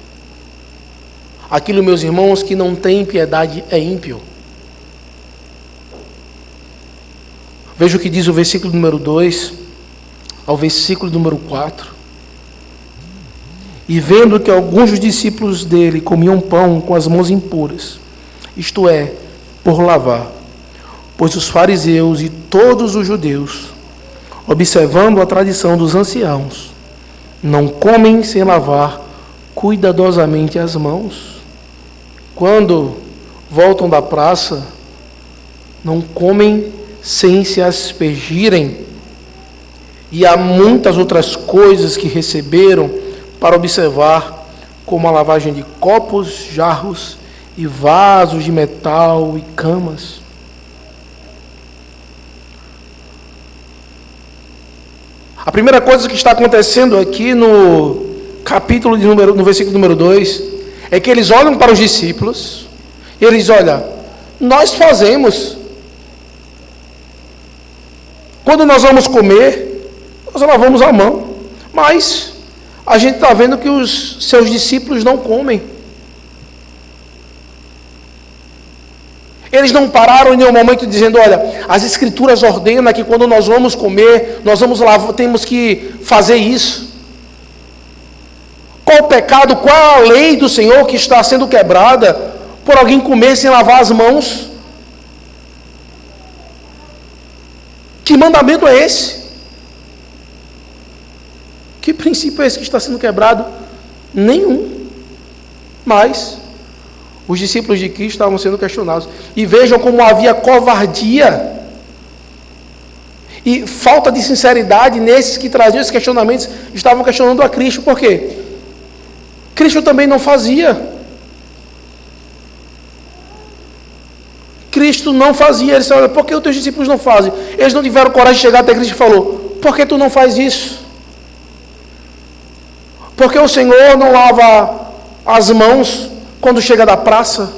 Aquilo, meus irmãos, que não tem piedade é ímpio. Veja o que diz o versículo número 2 ao versículo número 4. E vendo que alguns dos discípulos dele comiam pão com as mãos impuras, isto é, por lavar, pois os fariseus e todos os judeus, observando a tradição dos anciãos, não comem sem lavar cuidadosamente as mãos. Quando voltam da praça, não comem sem se aspergirem, e há muitas outras coisas que receberam para observar, como a lavagem de copos, jarros e vasos de metal e camas. A primeira coisa que está acontecendo aqui no versículo número 2, é que eles olham para os discípulos e eles olham, nós fazemos. Quando nós vamos comer, nós lavamos a mão, mas a gente está vendo que os seus discípulos não comem. Eles não pararam em nenhum momento dizendo, olha, as Escrituras ordenam que quando nós vamos comer, nós vamos lá, temos que fazer isso. Qual o pecado, qual a lei do Senhor que está sendo quebrada por alguém comer sem lavar as mãos? Que mandamento é esse? Que princípio é esse que está sendo quebrado? Nenhum. Mas os discípulos de Cristo estavam sendo questionados. E vejam como havia covardia e falta de sinceridade nesses que traziam esses questionamentos, estavam questionando a Cristo. Por quê? Cristo também não fazia. Cristo não fazia. Ele disse, olha, por que os teus discípulos não fazem? Eles não tiveram coragem de chegar até Cristo e falou, por que tu não faz isso? Por que o Senhor não lava as mãos quando chega da praça?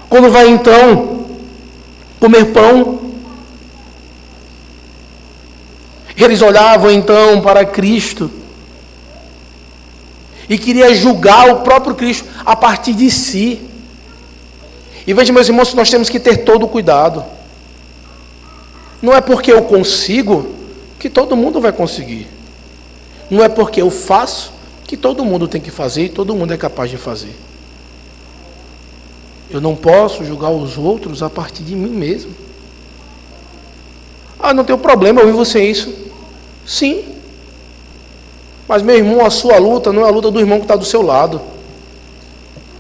Quando vai então comer pão? Eles olhavam então para Cristo e queria julgar o próprio Cristo a partir de si. E veja, meus irmãos, nós temos que ter todo o cuidado. Não é porque eu consigo que todo mundo vai conseguir. Não é porque eu faço que todo mundo tem que fazer e todo mundo é capaz de fazer. Eu não posso julgar os outros a partir de mim mesmo. Ah, não tem problema, eu vivo sem isso. Sim. Mas, meu irmão, a sua luta não é a luta do irmão que está do seu lado.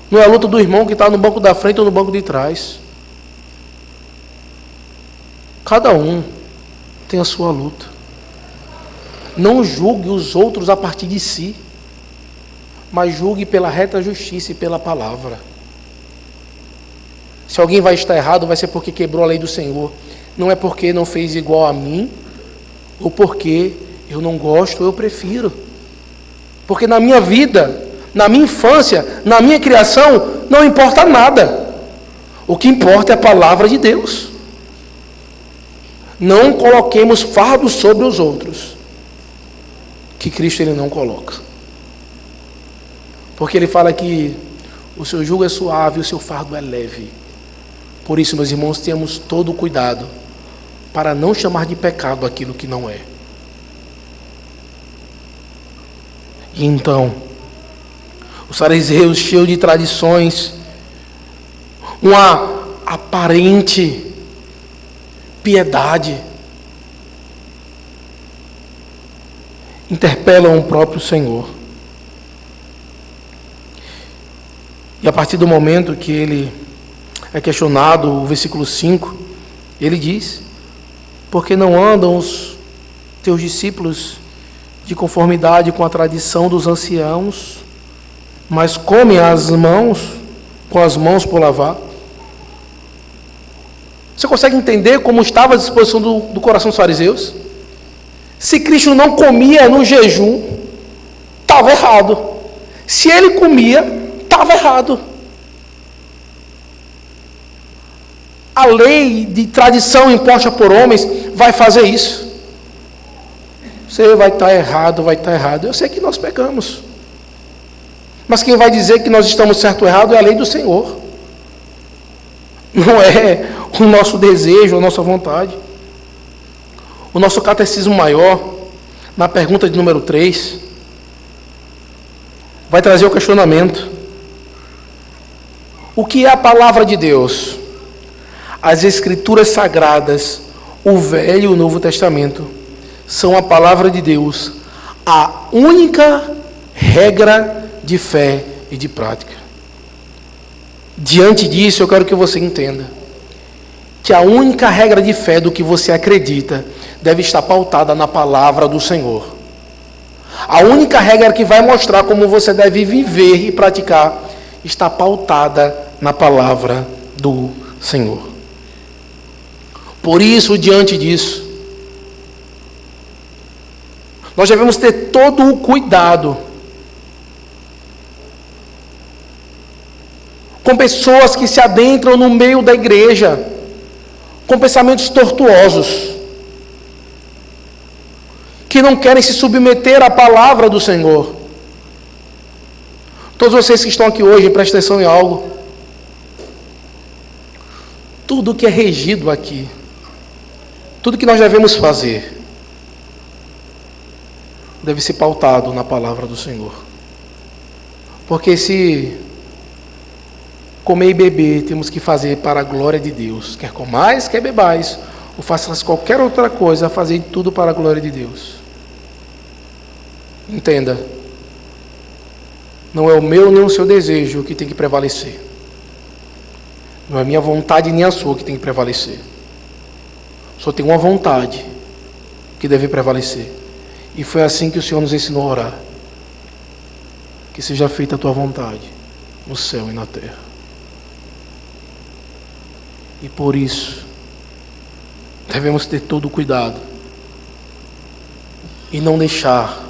Não é a luta do irmão que está no banco da frente ou no banco de trás. Cada um tem a sua luta. Não julgue os outros a partir de si, mas julgue pela reta justiça e pela palavra. Se alguém vai estar errado, vai ser porque quebrou a lei do Senhor. Não é porque não fez igual a mim, ou porque eu não gosto, ou eu prefiro. Porque na minha vida, na minha infância, na minha criação, não importa nada. O que importa é a palavra de Deus. Não coloquemos fardos sobre os outros, que Cristo ele não coloca. Porque ele fala que o seu jugo é suave, o seu fardo é leve. Por isso, meus irmãos, tenhamos todo o cuidado para não chamar de pecado aquilo que não é. E então, os fariseus, cheios de tradições, uma aparente piedade, interpelam o próprio Senhor. E a partir do momento que ele é questionado, o versículo 5, ele diz, porque não andam os teus discípulos de conformidade com a tradição dos anciãos, mas comem com as mãos por lavar? Você consegue entender como estava a disposição do coração dos fariseus? Se Cristo não comia no jejum, estava errado. Se ele comia, estava errado. A lei de tradição imposta por homens vai fazer isso. Você vai estar errado, vai estar errado. Eu sei que nós pecamos. Mas quem vai dizer que nós estamos certo ou errado é a lei do Senhor. Não é o nosso desejo, a nossa vontade. O nosso catecismo maior, na pergunta de número 3, vai trazer o questionamento. O que é a palavra de Deus? As Escrituras Sagradas, o Velho e o Novo Testamento, são a palavra de Deus, a única regra de fé e de prática. Diante disso, eu quero que você entenda que a única regra de fé do que você acredita deve estar pautada na palavra do Senhor. A única regra que vai mostrar como você deve viver e praticar está pautada na palavra do Senhor. Por isso, diante disso, nós devemos ter todo o cuidado com pessoas que se adentram no meio da igreja com pensamentos tortuosos, que não querem se submeter à palavra do Senhor. Todos vocês que estão aqui hoje, prestem atenção em algo. tudo que é regido aqui, tudo que nós devemos fazer, deve ser pautado na palavra do Senhor. Porque se comer e beber temos que fazer para a glória de Deus, quer comais, quer bebais, ou faças qualquer outra coisa, fazer tudo para a glória de Deus. Entenda, não é o meu nem o seu desejo que tem que prevalecer. Não é a minha vontade nem a sua que tem que prevalecer. Só tem uma vontade que deve prevalecer. E foi assim que o Senhor nos ensinou a orar. Que seja feita a tua vontade, no céu e na terra. E por isso, devemos ter todo o cuidado e não deixar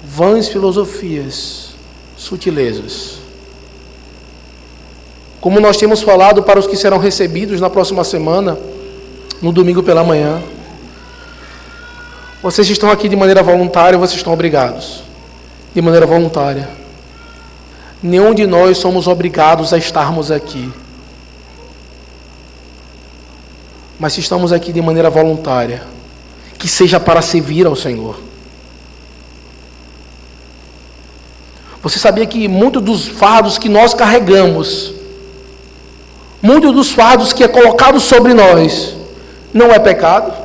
vãs filosofias, sutilezas. Como nós temos falado para os que serão recebidos na próxima semana, no domingo pela manhã, vocês estão aqui de maneira voluntária, vocês estão obrigados. De maneira voluntária. Nenhum de nós somos obrigados a estarmos aqui. Mas se estamos aqui de maneira voluntária, que seja para servir ao Senhor. Você sabia que muitos dos fardos que nós carregamos, muitos dos fardos que é colocado sobre nós, não é pecado?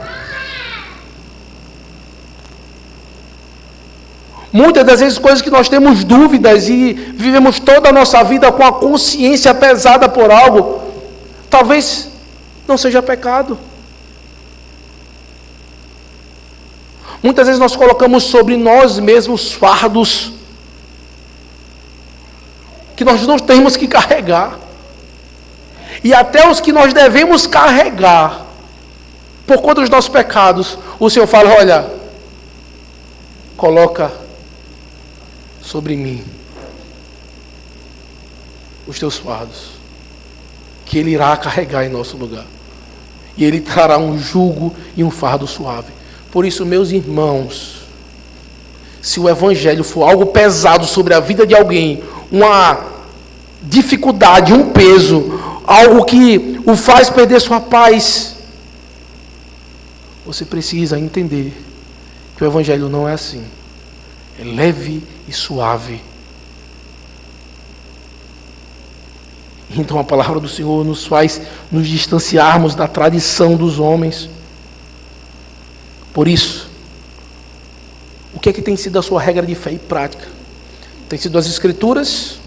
Muitas das vezes coisas que nós temos dúvidas e vivemos toda a nossa vida com a consciência pesada por algo, talvez não seja pecado. Muitas vezes nós colocamos sobre nós mesmos fardos que nós não temos que carregar. E até os que nós devemos carregar por conta dos nossos pecados, o Senhor fala, olha, coloca sobre mim os teus fardos, que Ele irá carregar em nosso lugar. E Ele trará um jugo e um fardo suave. Por isso, meus irmãos, se o Evangelho for algo pesado sobre a vida de alguém, uma dificuldade, um peso, algo que o faz perder sua paz, você precisa entender que o Evangelho não é assim. É leve e suave. Então a palavra do Senhor nos faz nos distanciarmos da tradição dos homens. Por isso, o que é que tem sido a sua regra de fé e prática? Tem sido as Escrituras?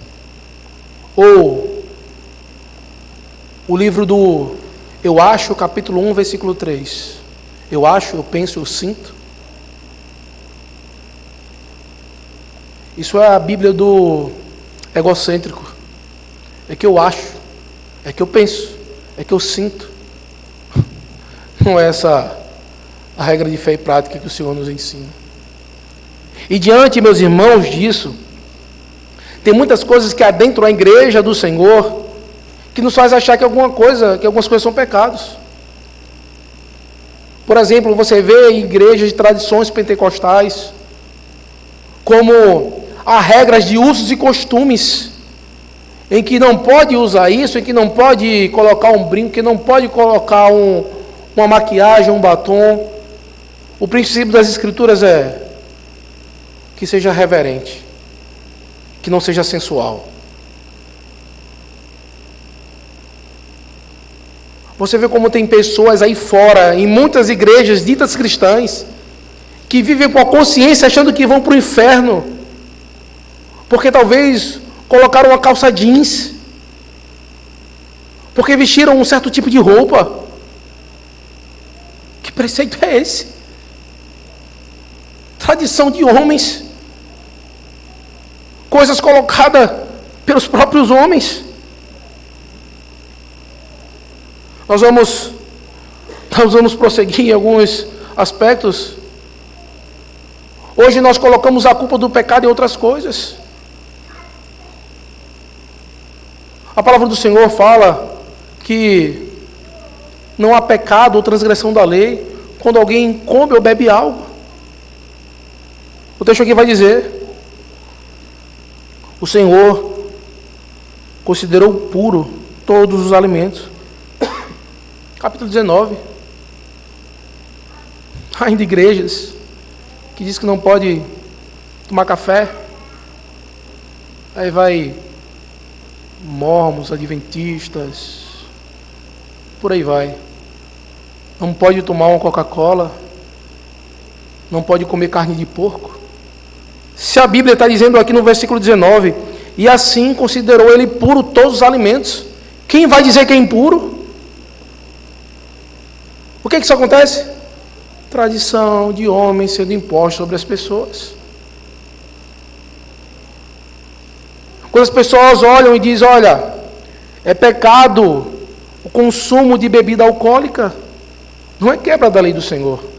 Ou o livro do Eu Acho, capítulo 1, versículo 3? Eu acho, eu penso, eu sinto. Isso é a Bíblia do egocêntrico. É que eu acho, é que eu penso, é que eu sinto. Não é essa a regra de fé e prática que o Senhor nos ensina. E diante, meus irmãos, disso, tem muitas coisas que adentram a igreja do Senhor que nos faz achar que algumas coisas são pecados. Por exemplo, você vê em igrejas de tradições pentecostais como há regras de usos e costumes em que não pode usar isso, em que não pode colocar um brinco, que não pode colocar uma maquiagem, um batom. O princípio das Escrituras é que seja reverente, que não seja sensual. Você vê como tem pessoas aí fora, em muitas igrejas ditas cristãs, que vivem com a consciência achando que vão para o inferno, porque talvez colocaram uma calça jeans, porque vestiram um certo tipo de roupa. Que preceito é esse? Tradição de homens, coisas colocadas pelos próprios homens. Nós vamos prosseguir em alguns aspectos. Hoje nós colocamos a culpa do pecado em outras coisas. A palavra do Senhor fala que não há pecado ou transgressão da lei quando alguém come ou bebe algo. O texto aqui vai dizer: o Senhor considerou puro todos os alimentos. Capítulo 19. Ainda igrejas que diz que não pode tomar café. Aí vai mormons, adventistas, por aí vai. Não pode tomar uma Coca-Cola. Não pode comer carne de porco. Se a Bíblia está dizendo aqui no versículo 19, e assim considerou ele puro todos os alimentos, quem vai dizer que é impuro? O que isso acontece? Tradição de homens sendo imposta sobre as pessoas. Quando as pessoas olham e dizem, olha, é pecado o consumo de bebida alcoólica, não é quebra da lei do Senhor.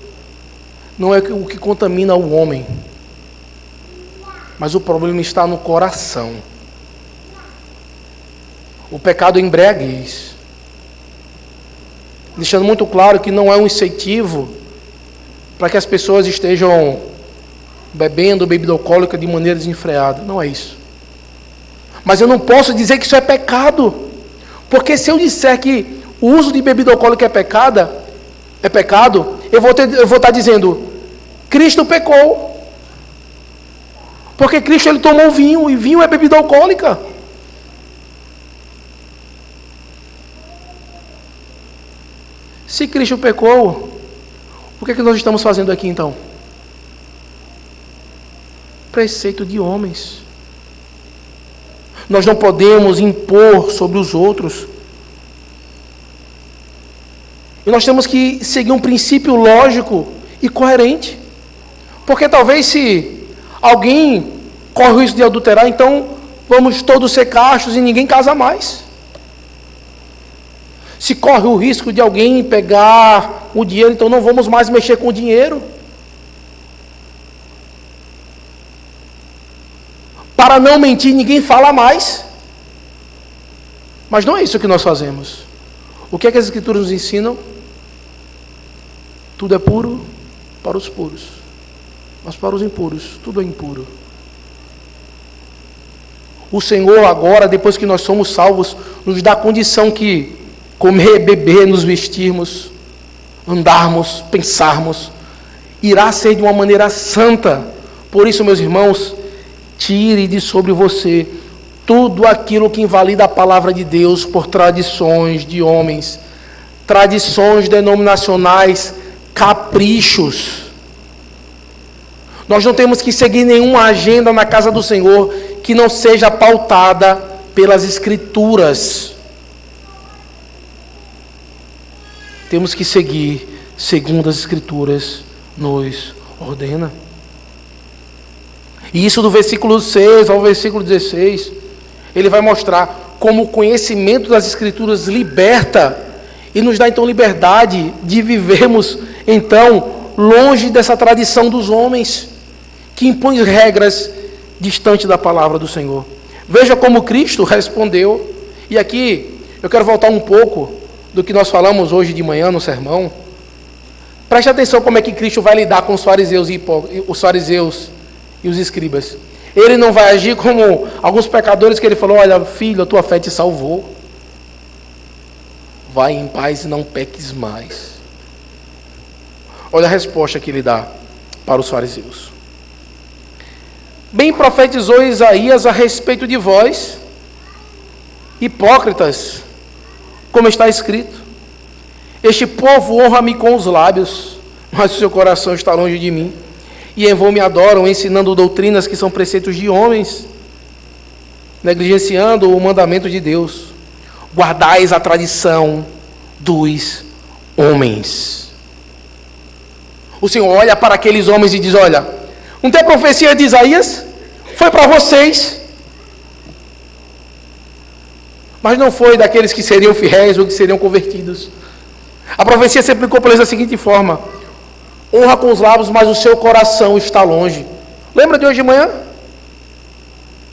Não é o que contamina o homem. Mas o problema está no coração. O pecado é embriaguez. Deixando muito claro que não é um incentivo para que as pessoas estejam bebendo bebida alcoólica de maneira desenfreada. Não é isso. Mas eu não posso dizer que isso é pecado. Porque se eu disser que o uso de bebida alcoólica é pecado, eu vou estar dizendo, Cristo pecou. Porque Cristo ele tomou vinho, e vinho é bebida alcoólica. Se Cristo pecou, o que é que nós estamos fazendo aqui então? Preceito de homens. Nós não podemos impor sobre os outros. E nós temos que seguir um princípio lógico e coerente. Porque talvez se alguém corre o risco de adulterar, então vamos todos ser castos e ninguém casa mais. Se corre o risco de alguém pegar o dinheiro, então não vamos mais mexer com o dinheiro. Para não mentir, ninguém fala mais. Mas não é isso que nós fazemos. O que é que as Escrituras nos ensinam? Tudo é puro para os puros, mas para os impuros, tudo é impuro. O Senhor agora, depois que nós somos salvos, nos dá a condição que comer, beber, nos vestirmos, andarmos, pensarmos, irá ser de uma maneira santa. Por isso, meus irmãos, tire de sobre você tudo aquilo que invalida a palavra de Deus por tradições de homens, tradições denominacionais, caprichos. Nós não temos que seguir nenhuma agenda na casa do Senhor que não seja pautada pelas Escrituras. Temos que seguir segundo as Escrituras nos ordena. E isso do versículo 6 ao versículo 16, ele vai mostrar como o conhecimento das Escrituras liberta e nos dá então liberdade de vivermos então longe dessa tradição dos homens que impõem regras distante da palavra do Senhor. Veja como Cristo respondeu, e aqui eu quero voltar um pouco do que nós falamos hoje de manhã no sermão. Preste atenção como é que Cristo vai lidar com os fariseus e os escribas. Ele não vai agir como alguns pecadores que ele falou, olha filho, a tua fé te salvou. Vai em paz e não peques mais. Olha a resposta que ele dá para os fariseus. Bem profetizou Isaías a respeito de vós, hipócritas, como está escrito, este povo honra-me com os lábios, mas o seu coração está longe de mim, e em vão me adoram, ensinando doutrinas que são preceitos de homens, negligenciando o mandamento de Deus. Guardais a tradição dos homens. O Senhor olha para aqueles homens e diz, olha, não tem a profecia de Isaías? Foi para vocês. Mas não foi daqueles que seriam fiéis ou que seriam convertidos. A profecia se aplicou para eles da seguinte forma: honra com os lábios, mas o seu coração está longe. Lembra de hoje de manhã?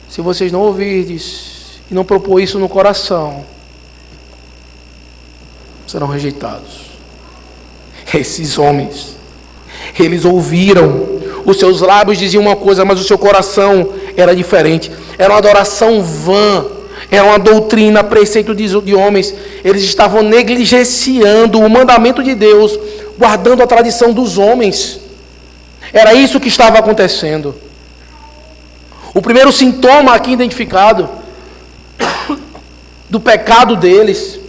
Se vocês não ouvirdes e não propor isso no coração, serão rejeitados. Esses homens, eles ouviram, os seus lábios diziam uma coisa, mas o seu coração era diferente. Era uma adoração vã, Era uma doutrina, preceito de homens. Eles estavam negligenciando o mandamento de Deus, guardando a tradição dos homens. Era isso que estava acontecendo. O primeiro sintoma aqui identificado do pecado deles.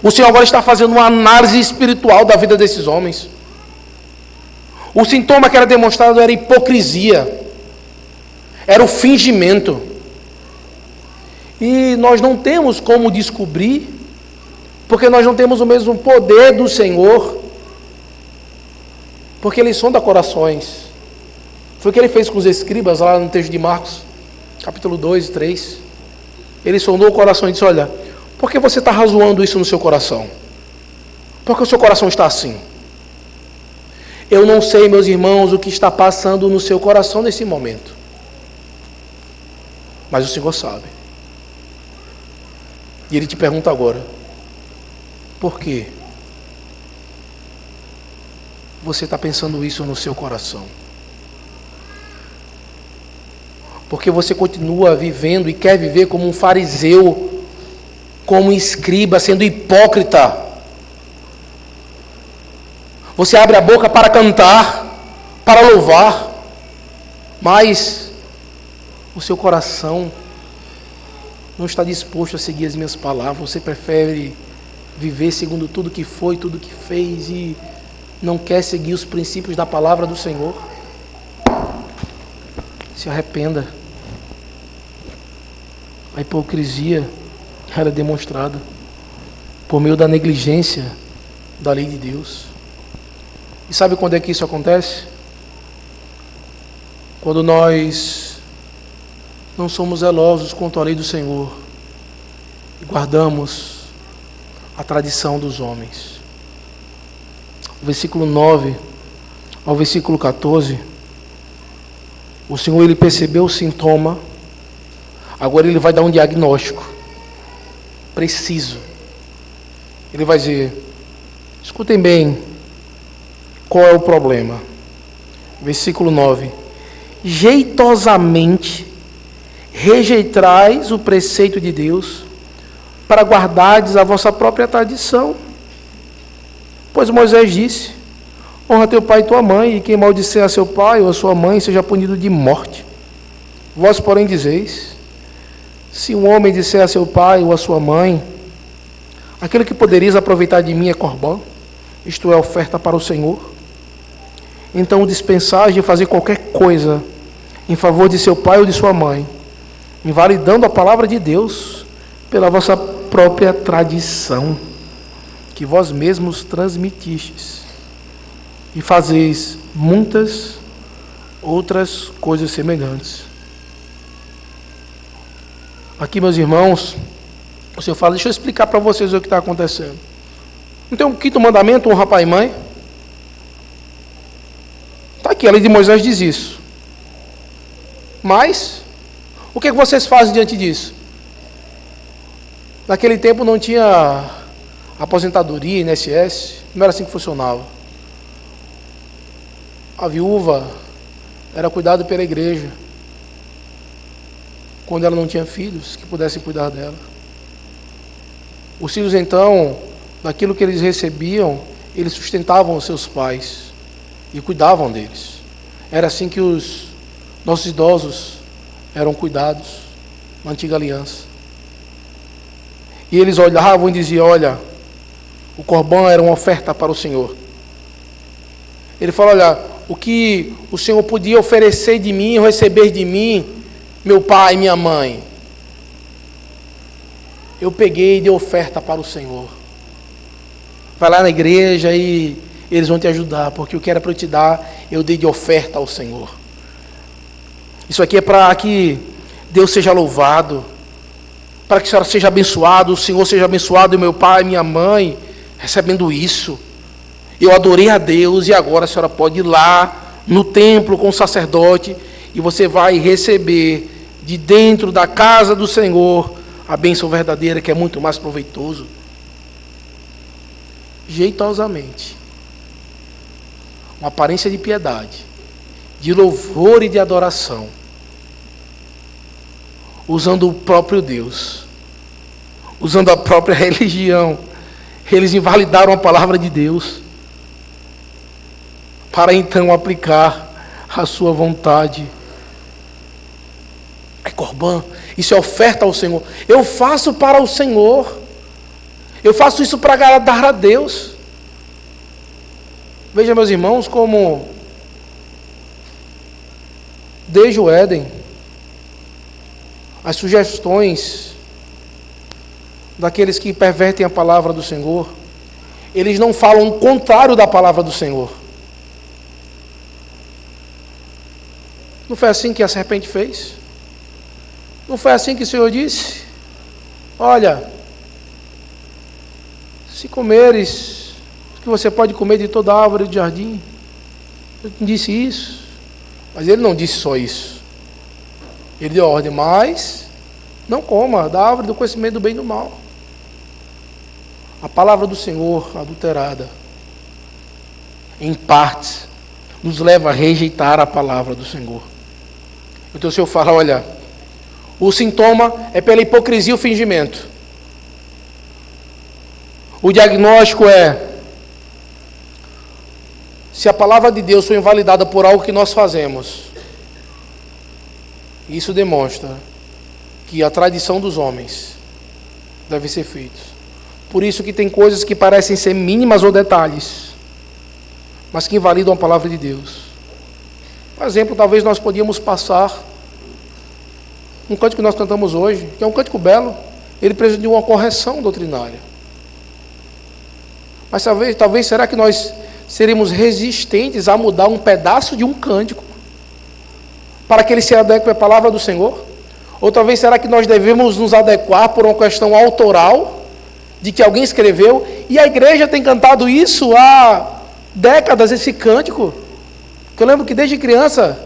O Senhor agora está fazendo uma análise espiritual da vida desses homens. O sintoma que era demonstrado era hipocrisia. Era o fingimento. E nós não temos como descobrir, porque nós não temos o mesmo poder do Senhor, porque Ele sonda corações. Foi o que Ele fez com os escribas lá no texto de Marcos, capítulo 2 e 3. Ele sondou o coração e disse: olha, por que você está razoando isso no seu coração? Por que o seu coração está assim? Eu não sei, meus irmãos, o que está passando no seu coração nesse momento, mas o Senhor sabe. E Ele te pergunta agora: por quê você está pensando isso no seu coração? Porque você continua vivendo e quer viver como um fariseu, como um escriba, sendo hipócrita. Você abre a boca para cantar, para louvar, mas o seu coração não está disposto a seguir as minhas palavras. Você prefere viver segundo tudo que foi, tudo que fez, e não quer seguir os princípios da palavra do Senhor. Se arrependa. A hipocrisia era demonstrada por meio da negligência da lei de Deus. E sabe quando é que isso acontece? Quando nós não somos zelosos quanto à lei do Senhor e guardamos a tradição dos homens. O versículo 9 ao versículo 14, o Senhor, Ele percebeu o sintoma, agora Ele vai dar um diagnóstico preciso. Ele vai dizer: escutem bem, qual é o problema? Versículo 9: jeitosamente rejeitais o preceito de Deus, para guardardes a vossa própria tradição. Pois Moisés disse: honra teu pai e tua mãe, e quem maldisser a seu pai ou a sua mãe seja punido de morte. Vós, porém, dizeis: se um homem disser a seu pai ou a sua mãe, aquilo que poderias aproveitar de mim é corbã, isto é, oferta para o Senhor, então o dispensais de fazer qualquer coisa em favor de seu pai ou de sua mãe, invalidando a palavra de Deus pela vossa própria tradição, que vós mesmos transmitistes, e fazeis muitas outras coisas semelhantes. Aqui, meus irmãos, o Senhor fala: deixa eu explicar para vocês o que está acontecendo. Não tem um quinto mandamento, honra pai e mãe? Está aqui, a lei de Moisés diz isso. Mas, o que vocês fazem diante disso? Naquele tempo não tinha aposentadoria, INSS, não era assim que funcionava. A viúva era cuidada pela igreja, quando ela não tinha filhos que pudessem cuidar dela. Os filhos, então, daquilo que eles recebiam, eles sustentavam os seus pais e cuidavam deles. Era assim que os nossos idosos eram cuidados na antiga aliança. E eles olhavam e diziam: olha, o corbã era uma oferta para o Senhor. Ele fala: olha, o que o Senhor podia oferecer de mim, receber de mim, meu pai e minha mãe, eu peguei e dei oferta para o Senhor. Vai lá na igreja e eles vão te ajudar, porque o que era para eu te dar, eu dei de oferta ao Senhor. Isso aqui é para que Deus seja louvado, para que a senhora seja abençoada, o Senhor seja abençoado, e meu pai e minha mãe recebendo isso. Eu adorei a Deus, e agora a senhora pode ir lá no templo com o sacerdote, e você vai receber de dentro da casa do Senhor a bênção verdadeira, que é muito mais proveitoso. Jeitosamente, uma aparência de piedade, de louvor e de adoração. usando o próprio Deus, usando a própria religião. Eles invalidaram a palavra de Deus para então aplicar a sua vontade. É Corban, isso é oferta ao Senhor. Eu faço para o Senhor. Eu faço isso para agradar a Deus. Veja, meus irmãos, como desde o Éden, as sugestões daqueles que pervertem a palavra do Senhor, eles não falam o contrário da palavra do Senhor. Não foi assim que a serpente fez? Não foi assim que o Senhor disse? Olha, se comeres, que você pode comer de toda a árvore do jardim. Eu te disse isso. Mas ele não disse só isso. Ele deu ordem, mas não coma da árvore do conhecimento do bem e do mal. A palavra do Senhor adulterada, em partes, nos leva a rejeitar a palavra do Senhor. Então o Senhor fala, olha, o sintoma é pela hipocrisia e o fingimento. O diagnóstico é, se a palavra de Deus foi invalidada por algo que nós fazemos, isso demonstra que a tradição dos homens deve ser feita. Por isso que tem coisas que parecem ser mínimas ou detalhes, mas que invalidam a palavra de Deus. Por exemplo, talvez nós podíamos passar um cântico que nós cantamos hoje, que é um cântico belo, ele precisa de uma correção doutrinária. Mas talvez será que nós seremos resistentes a mudar um pedaço de um cântico para que ele se adeque à palavra do Senhor? Ou talvez será que nós devemos nos adequar por uma questão autoral de que alguém escreveu e a igreja tem cantado isso há décadas, esse cântico? Porque eu lembro que desde criança,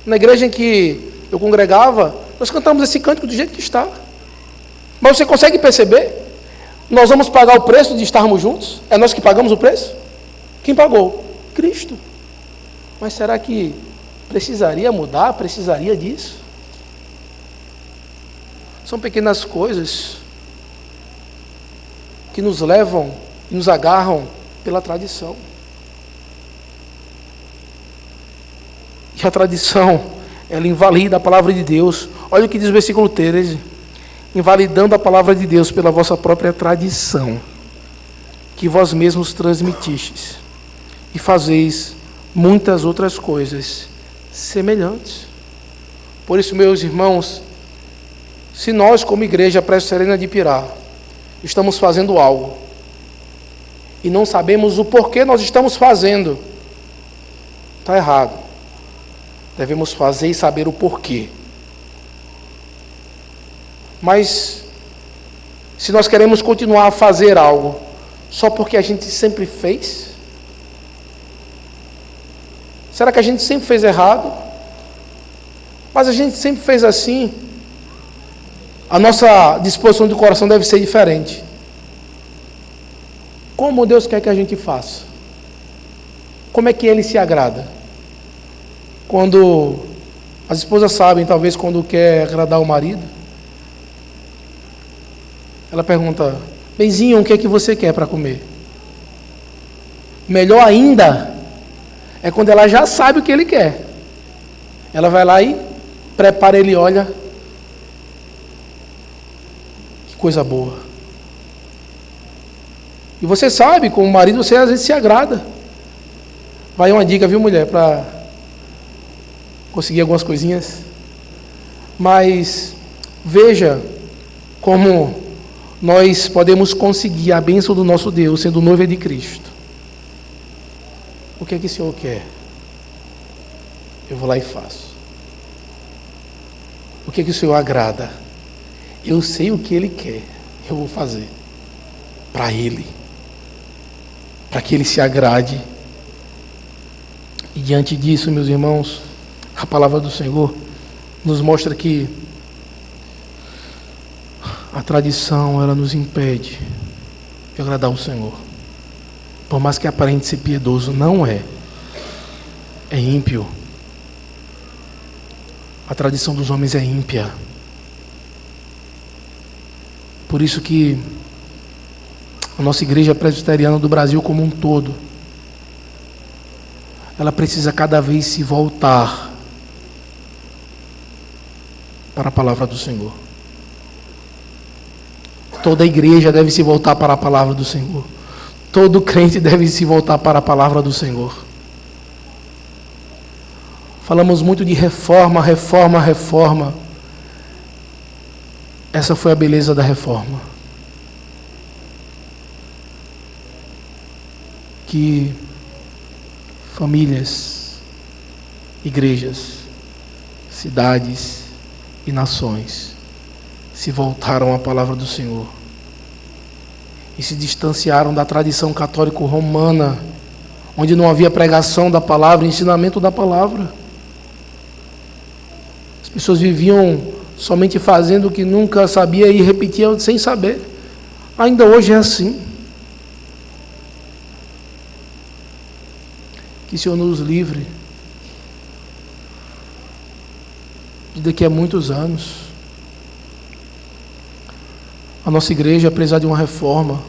na igreja em que eu congregava, nós cantamos esse cântico do jeito que está. Mas você consegue perceber? Nós vamos pagar o preço de estarmos juntos? É nós que pagamos o preço? Quem pagou? Cristo. Mas será que precisaria mudar? Precisaria disso? São pequenas coisas que nos levam e nos agarram pela tradição. E a tradição, ela invalida a palavra de Deus. Olha o que diz o versículo 13. Invalidando a palavra de Deus pela vossa própria tradição, que vós mesmos transmitistes, e fazeis muitas outras coisas semelhantes. Por isso, meus irmãos, se nós, como igreja Presbiteriana de Pirá, estamos fazendo algo, e não sabemos o porquê nós estamos fazendo, está errado. Devemos fazer e saber o porquê. Mas, se nós queremos continuar a fazer algo só porque a gente sempre fez, será que a gente sempre fez errado? Mas a gente sempre fez assim. A nossa disposição de coração deve ser diferente. Como Deus quer que a gente faça? Como é que Ele se agrada? Quando as esposas sabem, talvez, quando quer agradar o marido, ela pergunta, benzinho, o que é que você quer para comer? Melhor ainda é quando ela já sabe o que ele quer. Ela vai lá e prepara ele, olha, que coisa boa. E você sabe, como marido, você às vezes se agrada. Vai uma dica, viu, mulher, para conseguir algumas coisinhas. Mas veja como nós podemos conseguir a bênção do nosso Deus sendo noiva de Cristo. O que é que o Senhor quer? Eu vou lá e faço. O que é que o Senhor agrada? Eu sei o que Ele quer. Eu vou fazer para Ele, para que Ele se agrade. E diante disso, meus irmãos, a palavra do Senhor nos mostra que a tradição, ela nos impede de agradar o Senhor. Por mais que aparente ser piedoso, não é. É ímpio. A tradição dos homens é ímpia. Por isso que a nossa igreja presbiteriana do Brasil como um todo, ela precisa cada vez se voltar para a palavra do Senhor. Toda a igreja deve se voltar para a palavra do Senhor. Todo crente deve se voltar para a palavra do Senhor. Falamos muito de reforma, reforma, reforma. Essa foi a beleza da reforma. Que famílias, igrejas, cidades e nações se voltaram à palavra do Senhor e se distanciaram da tradição católico-romana, onde não havia pregação da palavra, ensinamento da palavra. As pessoas viviam somente fazendo o que nunca sabia e repetiam sem saber. Ainda hoje é assim. Que o Senhor nos livre de daqui a muitos anos a nossa igreja precisar de uma reforma,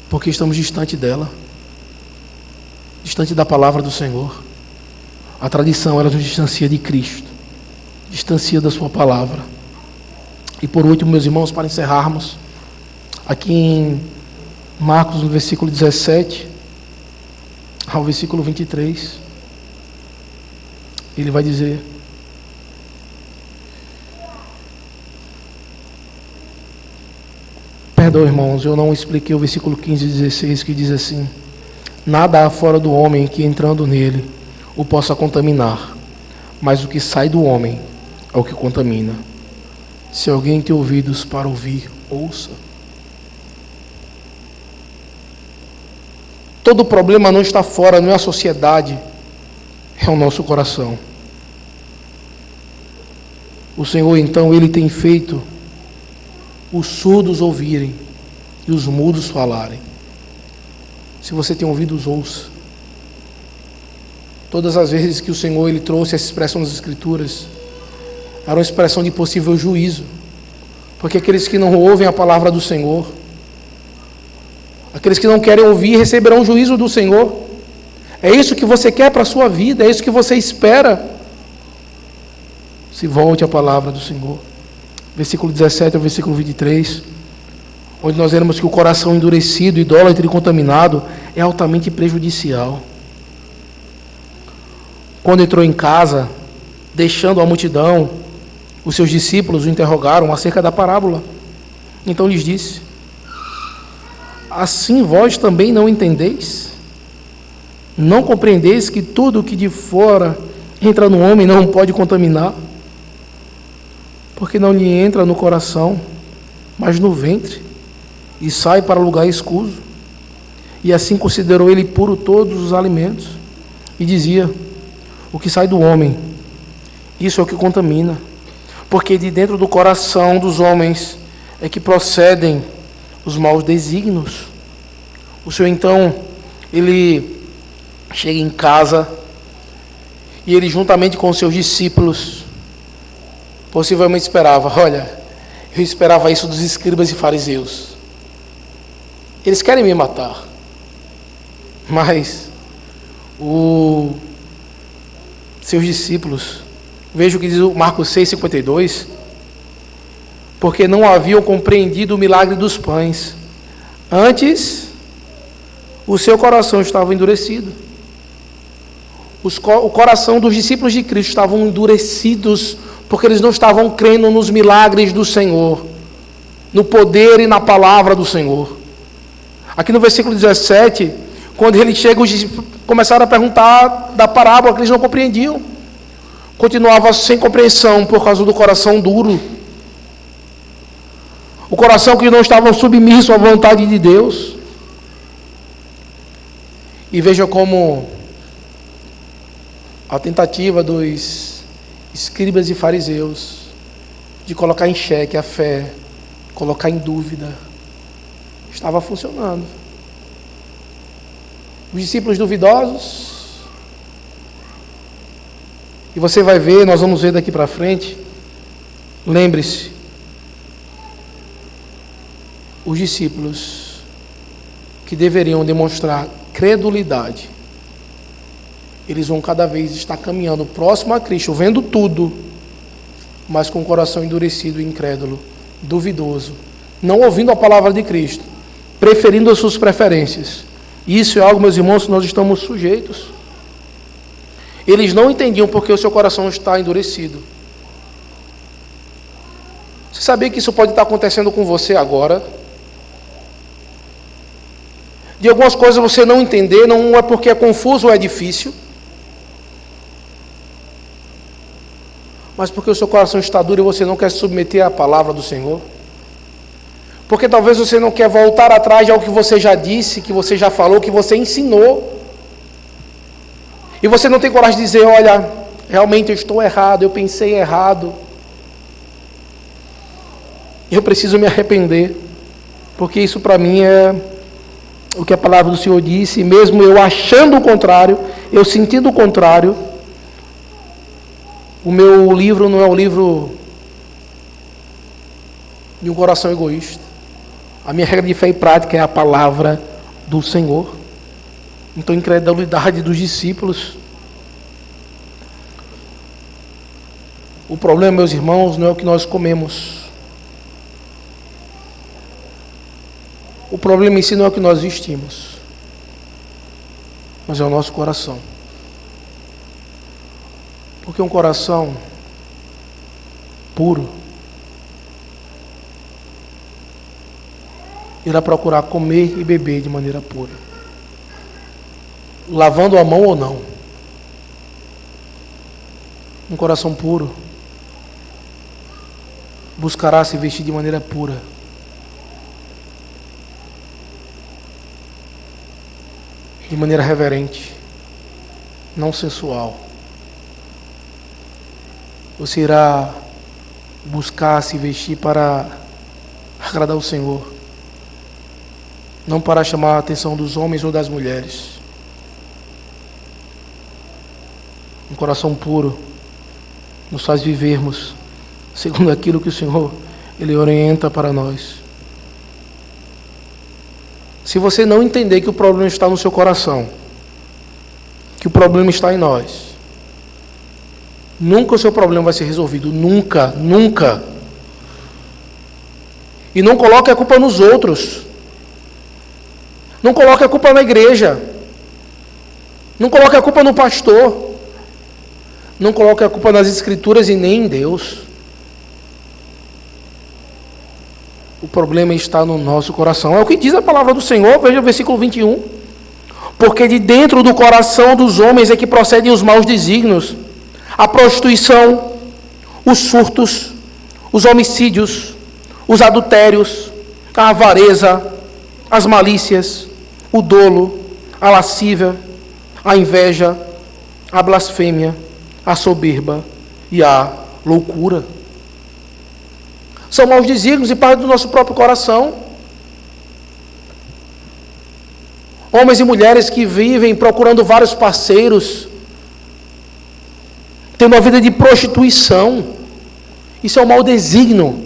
porque estamos distante dela, distante da palavra do Senhor. A tradição, ela nos distancia de Cristo, distancia da sua palavra. E por último, meus irmãos, para encerrarmos, aqui em Marcos, no versículo 17 ao versículo 23, ele vai dizer: perdão, irmãos, eu não expliquei o versículo 15 e 16, que diz assim: nada há fora do homem que, entrando nele, o possa contaminar, mas o que sai do homem é o que contamina. Se alguém tem ouvidos para ouvir, ouça. Todo problema não está fora, não é a sociedade, é o nosso coração. O Senhor, então, Ele tem feito os surdos ouvirem e os mudos falarem. Se você tem ouvidos, ouça. Todas as vezes que o Senhor Ele trouxe essa expressão nas Escrituras, era uma expressão de possível juízo, porque aqueles que não ouvem a palavra do Senhor, aqueles que não querem ouvir, receberão o juízo do Senhor. É isso que você quer para a sua vida, é isso que você espera. Se volte à palavra do Senhor. Versículo 17 ao versículo 23, onde nós vemos que o coração endurecido, idólatra e contaminado é altamente prejudicial. Quando entrou em casa, deixando a multidão, os seus discípulos o interrogaram acerca da parábola. Então lhes disse: assim vós também não entendeis? Não compreendeis que tudo o que de fora entra no homem não pode contaminar? Porque não lhe entra no coração, mas no ventre, e sai para lugar escuso. E assim considerou ele puro todos os alimentos. E dizia: o que sai do homem, isso é o que contamina. Porque de dentro do coração dos homens é que procedem os maus desígnios. O Senhor, então, ele chega em casa e ele, juntamente com os seus discípulos, possivelmente esperava: olha, eu esperava isso dos escribas e fariseus. Eles querem me matar, mas seus discípulos, veja o que diz o Marcos 6,52, porque não haviam compreendido o milagre dos pães, antes o seu coração estava endurecido. O coração dos discípulos de Cristo estavam endurecidos, porque eles não estavam crendo nos milagres do Senhor, no poder e na palavra do Senhor. Aqui no versículo 17, quando ele chega, os discípulos começaram a perguntar da parábola, que eles não compreendiam. Continuava sem compreensão por causa do coração duro. O coração que não estava submisso à vontade de Deus. E veja como a tentativa dos escribas e fariseus de colocar em xeque a fé, colocar em dúvida, estava funcionando. Os discípulos duvidosos, e você vai ver, nós vamos ver daqui para frente, lembre-se, os discípulos que deveriam demonstrar credulidade, eles vão cada vez estar caminhando próximo a Cristo, vendo tudo, mas com o coração endurecido e incrédulo, duvidoso, não ouvindo a palavra de Cristo, preferindo as suas preferências. Isso é algo, meus irmãos, que nós estamos sujeitos. Eles não entendiam porque o seu coração está endurecido. Você sabia que isso pode estar acontecendo com você agora? De algumas coisas você não entender, não é porque é confuso ou é difícil, mas porque o seu coração está duro e você não quer se submeter à palavra do Senhor. Porque talvez você não quer voltar atrás de algo que você já disse, que você já falou, que você ensinou. E você não tem coragem de dizer, olha, realmente eu estou errado, eu pensei errado. Eu preciso me arrepender. Porque isso para mim é o que a palavra do Senhor disse, e mesmo eu achando o contrário, eu sentindo o contrário, o meu livro não é o livro de um coração egoísta. A minha regra de fé e prática é a palavra do Senhor. Então, a incredulidade dos discípulos. O problema, meus irmãos, não é o que nós comemos. O problema em si não é o que nós vestimos, mas é o nosso coração. Porque um coração puro irá procurar comer e beber de maneira pura, lavando a mão ou não. Um coração puro buscará se vestir de maneira pura, de maneira reverente, não sensual. Você irá buscar se vestir para agradar o Senhor, não para chamar a atenção dos homens ou das mulheres. Um coração puro nos faz vivermos segundo aquilo que o Senhor Ele orienta para nós. Se você não entender que o problema está no seu coração, que o problema está em nós, nunca o seu problema vai ser resolvido. Nunca, nunca. E não coloque a culpa nos outros. Não coloque a culpa na igreja. Não coloque a culpa no pastor. Não coloque a culpa nas escrituras e nem em Deus. O problema está no nosso coração. É o que diz a palavra do Senhor, veja o versículo 21. Porque de dentro do coração dos homens é que procedem os maus desígnios, a prostituição, os furtos, os homicídios, os adultérios, a avareza, as malícias, o dolo, a lascívia, a inveja, a blasfêmia, a soberba e a loucura. São maus desígnios e parte do nosso próprio coração. Homens e mulheres que vivem procurando vários parceiros, tendo uma vida de prostituição. Isso é um mau desígnio.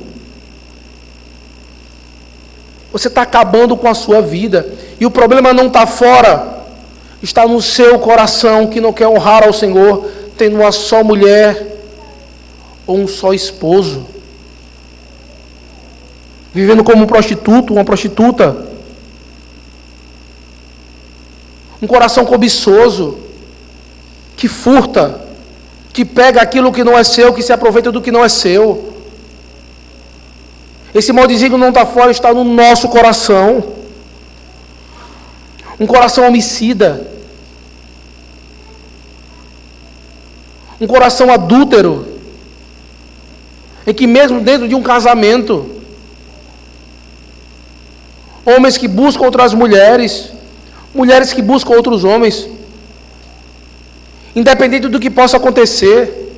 Você está acabando com a sua vida. E o problema não está fora, está no seu coração, que não quer honrar ao Senhor, tendo uma só mulher ou um só esposo, vivendo como um prostituto, uma prostituta, um coração cobiçoso, que furta, que pega aquilo que não é seu, que se aproveita do que não é seu. Esse mau desígnio não está fora, está no nosso coração. Um coração homicida, um coração adúltero, em que mesmo dentro de um casamento, homens que buscam outras mulheres, mulheres que buscam outros homens, independente do que possa acontecer,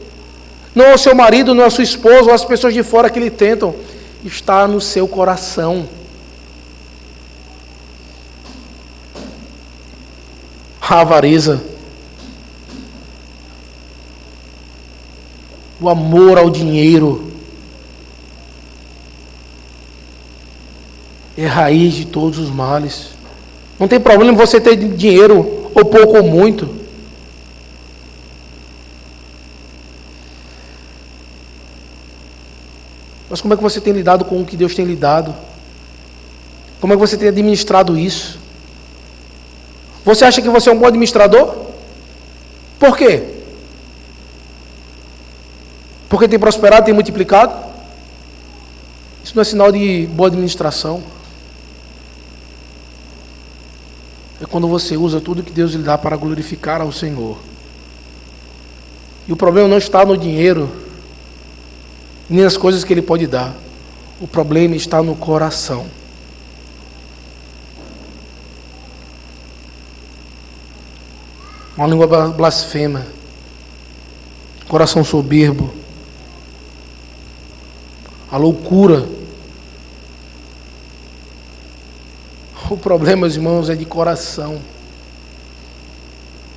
não é o seu marido, não é a sua esposa, ou as pessoas de fora que lhe tentam, está no seu coração. A avareza, o amor ao dinheiro, é raiz de todos os males. Não tem problema você ter dinheiro, ou pouco ou muito. Mas como é que você tem lidado com o que Deus tem lidado? Como é que você tem administrado isso? Você acha que você é um bom administrador? Por quê? Porque tem prosperado, tem multiplicado? Isso não é sinal de boa administração. É quando você usa tudo que Deus lhe dá para glorificar ao Senhor. E o problema não está no dinheiro, nem nas coisas que Ele pode dar. O problema está no coração. Uma língua blasfema, coração soberbo, a loucura. O problema, meus irmãos, é de coração.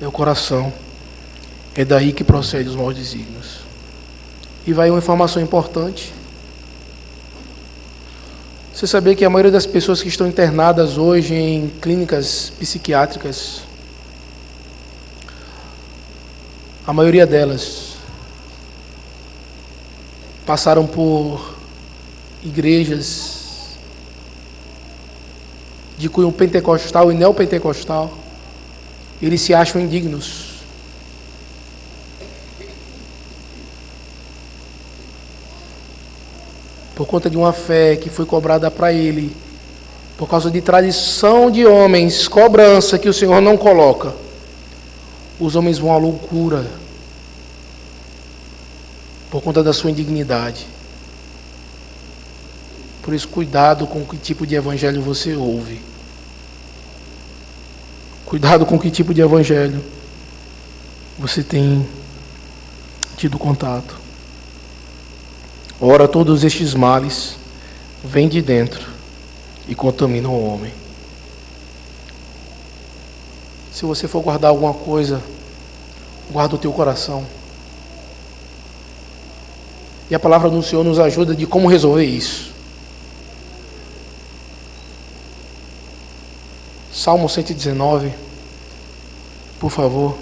É o coração. É daí que procede os maus desígnios. E vai uma informação importante. Você sabia que a maioria das pessoas que estão internadas hoje em clínicas psiquiátricas, a maioria delas passaram por igrejas de cunho pentecostal e neopentecostal. Eles se acham indignos. Por conta de uma fé que foi cobrada para ele, por causa de tradição de homens, cobrança que o Senhor não coloca. Os homens vão à loucura por conta da sua indignidade. Por isso, cuidado com que tipo de evangelho você ouve. Cuidado com que tipo de evangelho você tem tido contato. Ora, todos estes males vêm de dentro e contaminam o homem. Se você for guardar alguma coisa, guarda o teu coração. E a palavra do Senhor nos ajuda de como resolver isso. Salmo 119, por favor.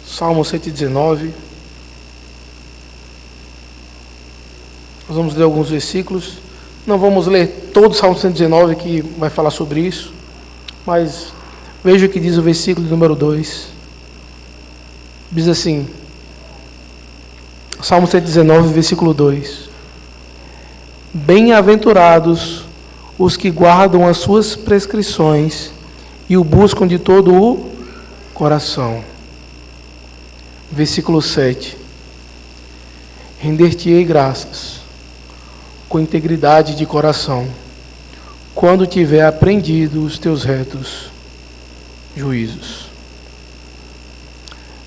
Salmo 119. Nós vamos ler alguns versículos. Não vamos ler todo o Salmo 119 que vai falar sobre isso, mas veja o que diz o versículo número 2. Diz assim, Salmo 119, versículo 2: Bem-aventurados os que guardam as suas prescrições e o buscam de todo o coração. Versículo 7: Render-te-ei graças com integridade de coração, quando tiver aprendido os teus retos juízos.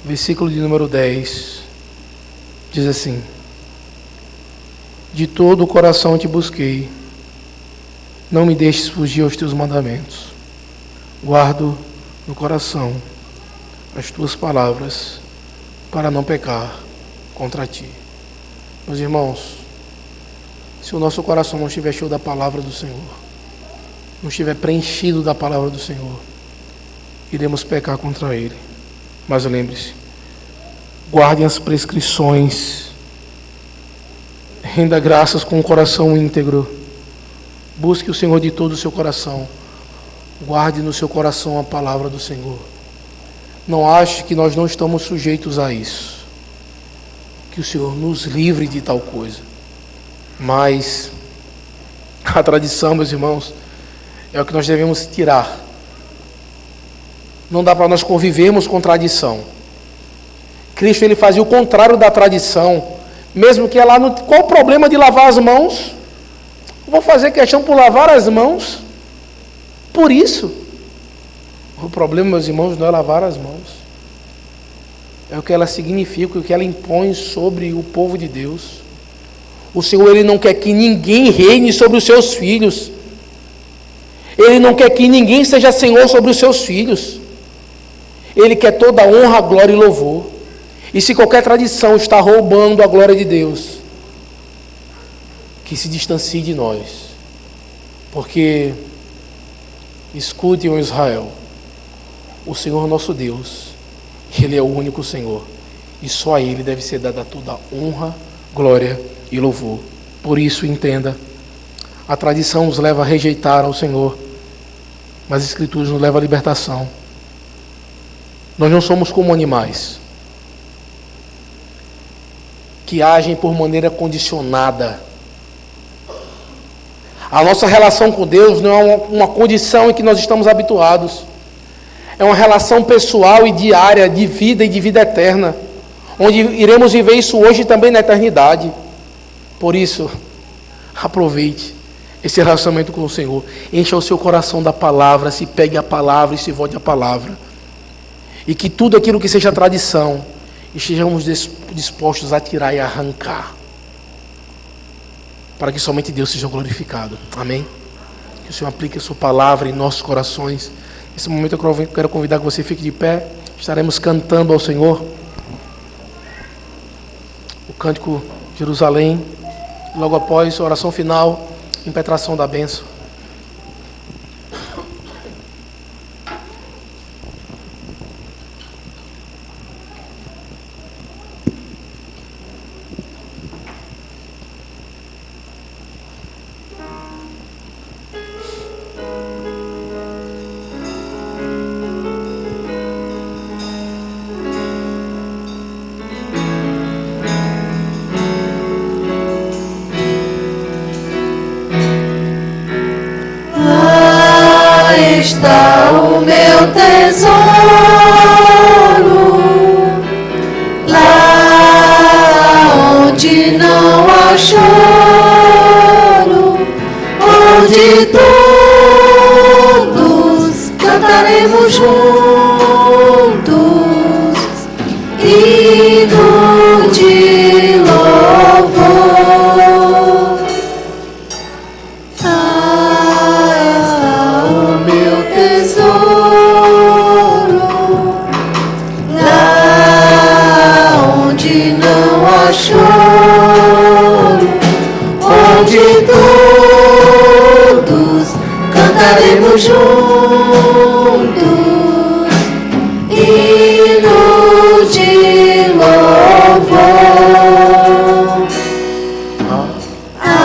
Versículo de número 10 diz assim: De todo o coração te busquei, não me deixes fugir aos teus mandamentos. Guardo no coração as tuas palavras, para não pecar contra ti. Meus irmãos, se o nosso coração não estiver cheio da palavra do Senhor, não estiver preenchido da palavra do Senhor, iremos pecar contra Ele. Mas lembre-se, guardem as prescrições, renda graças com o coração íntegro, busque o Senhor de todo o seu coração, guarde no seu coração a palavra do Senhor. Não ache que nós não estamos sujeitos a isso, que o Senhor nos livre de tal coisa. Mas a tradição, meus irmãos, é o que nós devemos tirar. Não dá para nós convivermos com tradição. Cristo, ele fazia o contrário da tradição. Mesmo que ela não... Qual o problema de lavar as mãos? Vou fazer questão por lavar as mãos. Por isso. O problema, meus irmãos, não é lavar as mãos. É o que ela significa, o que ela impõe sobre o povo de Deus. O Senhor, Ele não quer que ninguém reine sobre os seus filhos. Ele não quer que ninguém seja Senhor sobre os seus filhos. Ele quer toda a honra, glória e louvor. E se qualquer tradição está roubando a glória de Deus, que se distancie de nós. Porque, escute, ó Israel, o Senhor nosso Deus, Ele é o único Senhor. E só a Ele deve ser dada toda a honra, glória e louvor. Por isso, entenda, a tradição nos leva a rejeitar ao Senhor, mas as Escrituras nos levam à libertação. Nós não somos como animais, que agem por maneira condicionada. A nossa relação com Deus não é uma condição em que nós estamos habituados. É uma relação pessoal e diária, de vida e de vida eterna, onde iremos viver isso hoje e também na eternidade. Por isso, aproveite esse relacionamento com o Senhor. Encha o seu coração da palavra, se pegue a palavra e se volte à palavra. E que tudo aquilo que seja tradição, estejamos dispostos a tirar e arrancar, para que somente Deus seja glorificado. Amém? Que o Senhor aplique a sua palavra em nossos corações. Nesse momento eu quero convidar que você fique de pé. Estaremos cantando ao Senhor o cântico Jerusalém. Logo após a oração final, impetração da bênção. Está o meu tesouro, lá onde não há choro, onde todos cantaremos juntos, hino de louvor. Choro, onde todos cantaremos juntos, hino de louvor. Aleluia,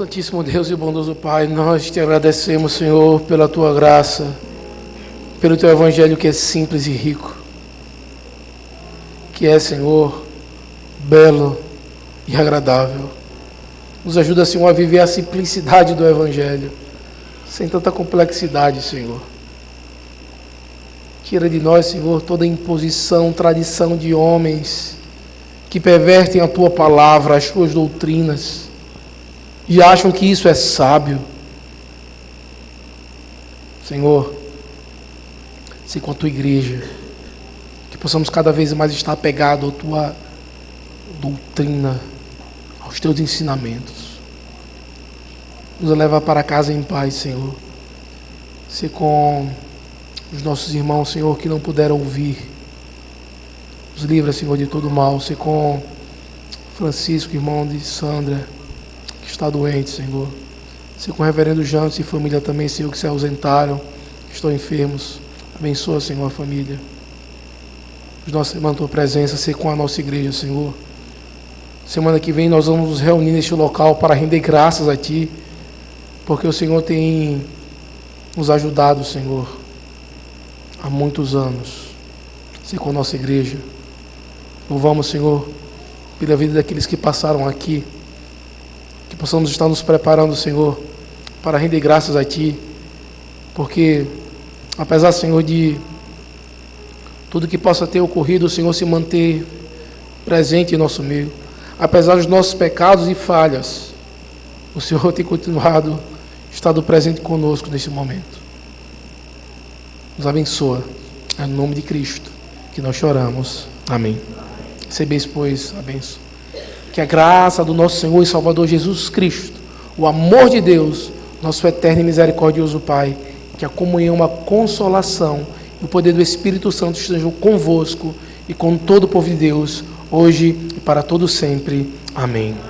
Santíssimo Deus e bondoso Pai, nós te agradecemos, Senhor, pela Tua graça, pelo Teu Evangelho que é simples e rico, que é, Senhor, belo e agradável. Nos ajuda, Senhor, a viver a simplicidade do Evangelho, sem tanta complexidade, Senhor. Tira de nós, Senhor, toda imposição, tradição de homens que pervertem a Tua palavra, as Tuas doutrinas, e acham que isso é sábio. Senhor, se com a Tua igreja, que possamos cada vez mais estar apegados à Tua doutrina, aos Teus ensinamentos. Nos leva para casa em paz, Senhor. Se com os nossos irmãos, Senhor, que não puderam ouvir, nos livra, Senhor, de todo mal. Se com Francisco, irmão de Sandra, que está doente, Senhor. Se com o reverendo Jantes e família também, Senhor, que se ausentaram, que estão enfermos. Abençoa, Senhor, a família. Os nossos irmãos, Tua presença, se com a nossa igreja, Senhor. Semana que vem nós vamos nos reunir neste local para render graças a Ti, porque o Senhor tem nos ajudado, Senhor, há muitos anos, ser com a nossa igreja. Louvamos, Senhor, pela vida daqueles que passaram aqui, que possamos estar nos preparando, Senhor, para render graças a Ti, porque, apesar, Senhor, de tudo que possa ter ocorrido, o Senhor se manter presente em nosso meio, apesar dos nossos pecados e falhas, o Senhor tem continuado, estado presente conosco nesse momento. Nos abençoa, é no nome de Cristo que nós choramos. Amém. Recebeis, pois, a bênção. Que a graça do nosso Senhor e Salvador Jesus Cristo, o amor de Deus, nosso eterno e misericordioso Pai, que a comunhão, a consolação e o poder do Espírito Santo estejam convosco e com todo o povo de Deus, hoje e para todo sempre. Amém.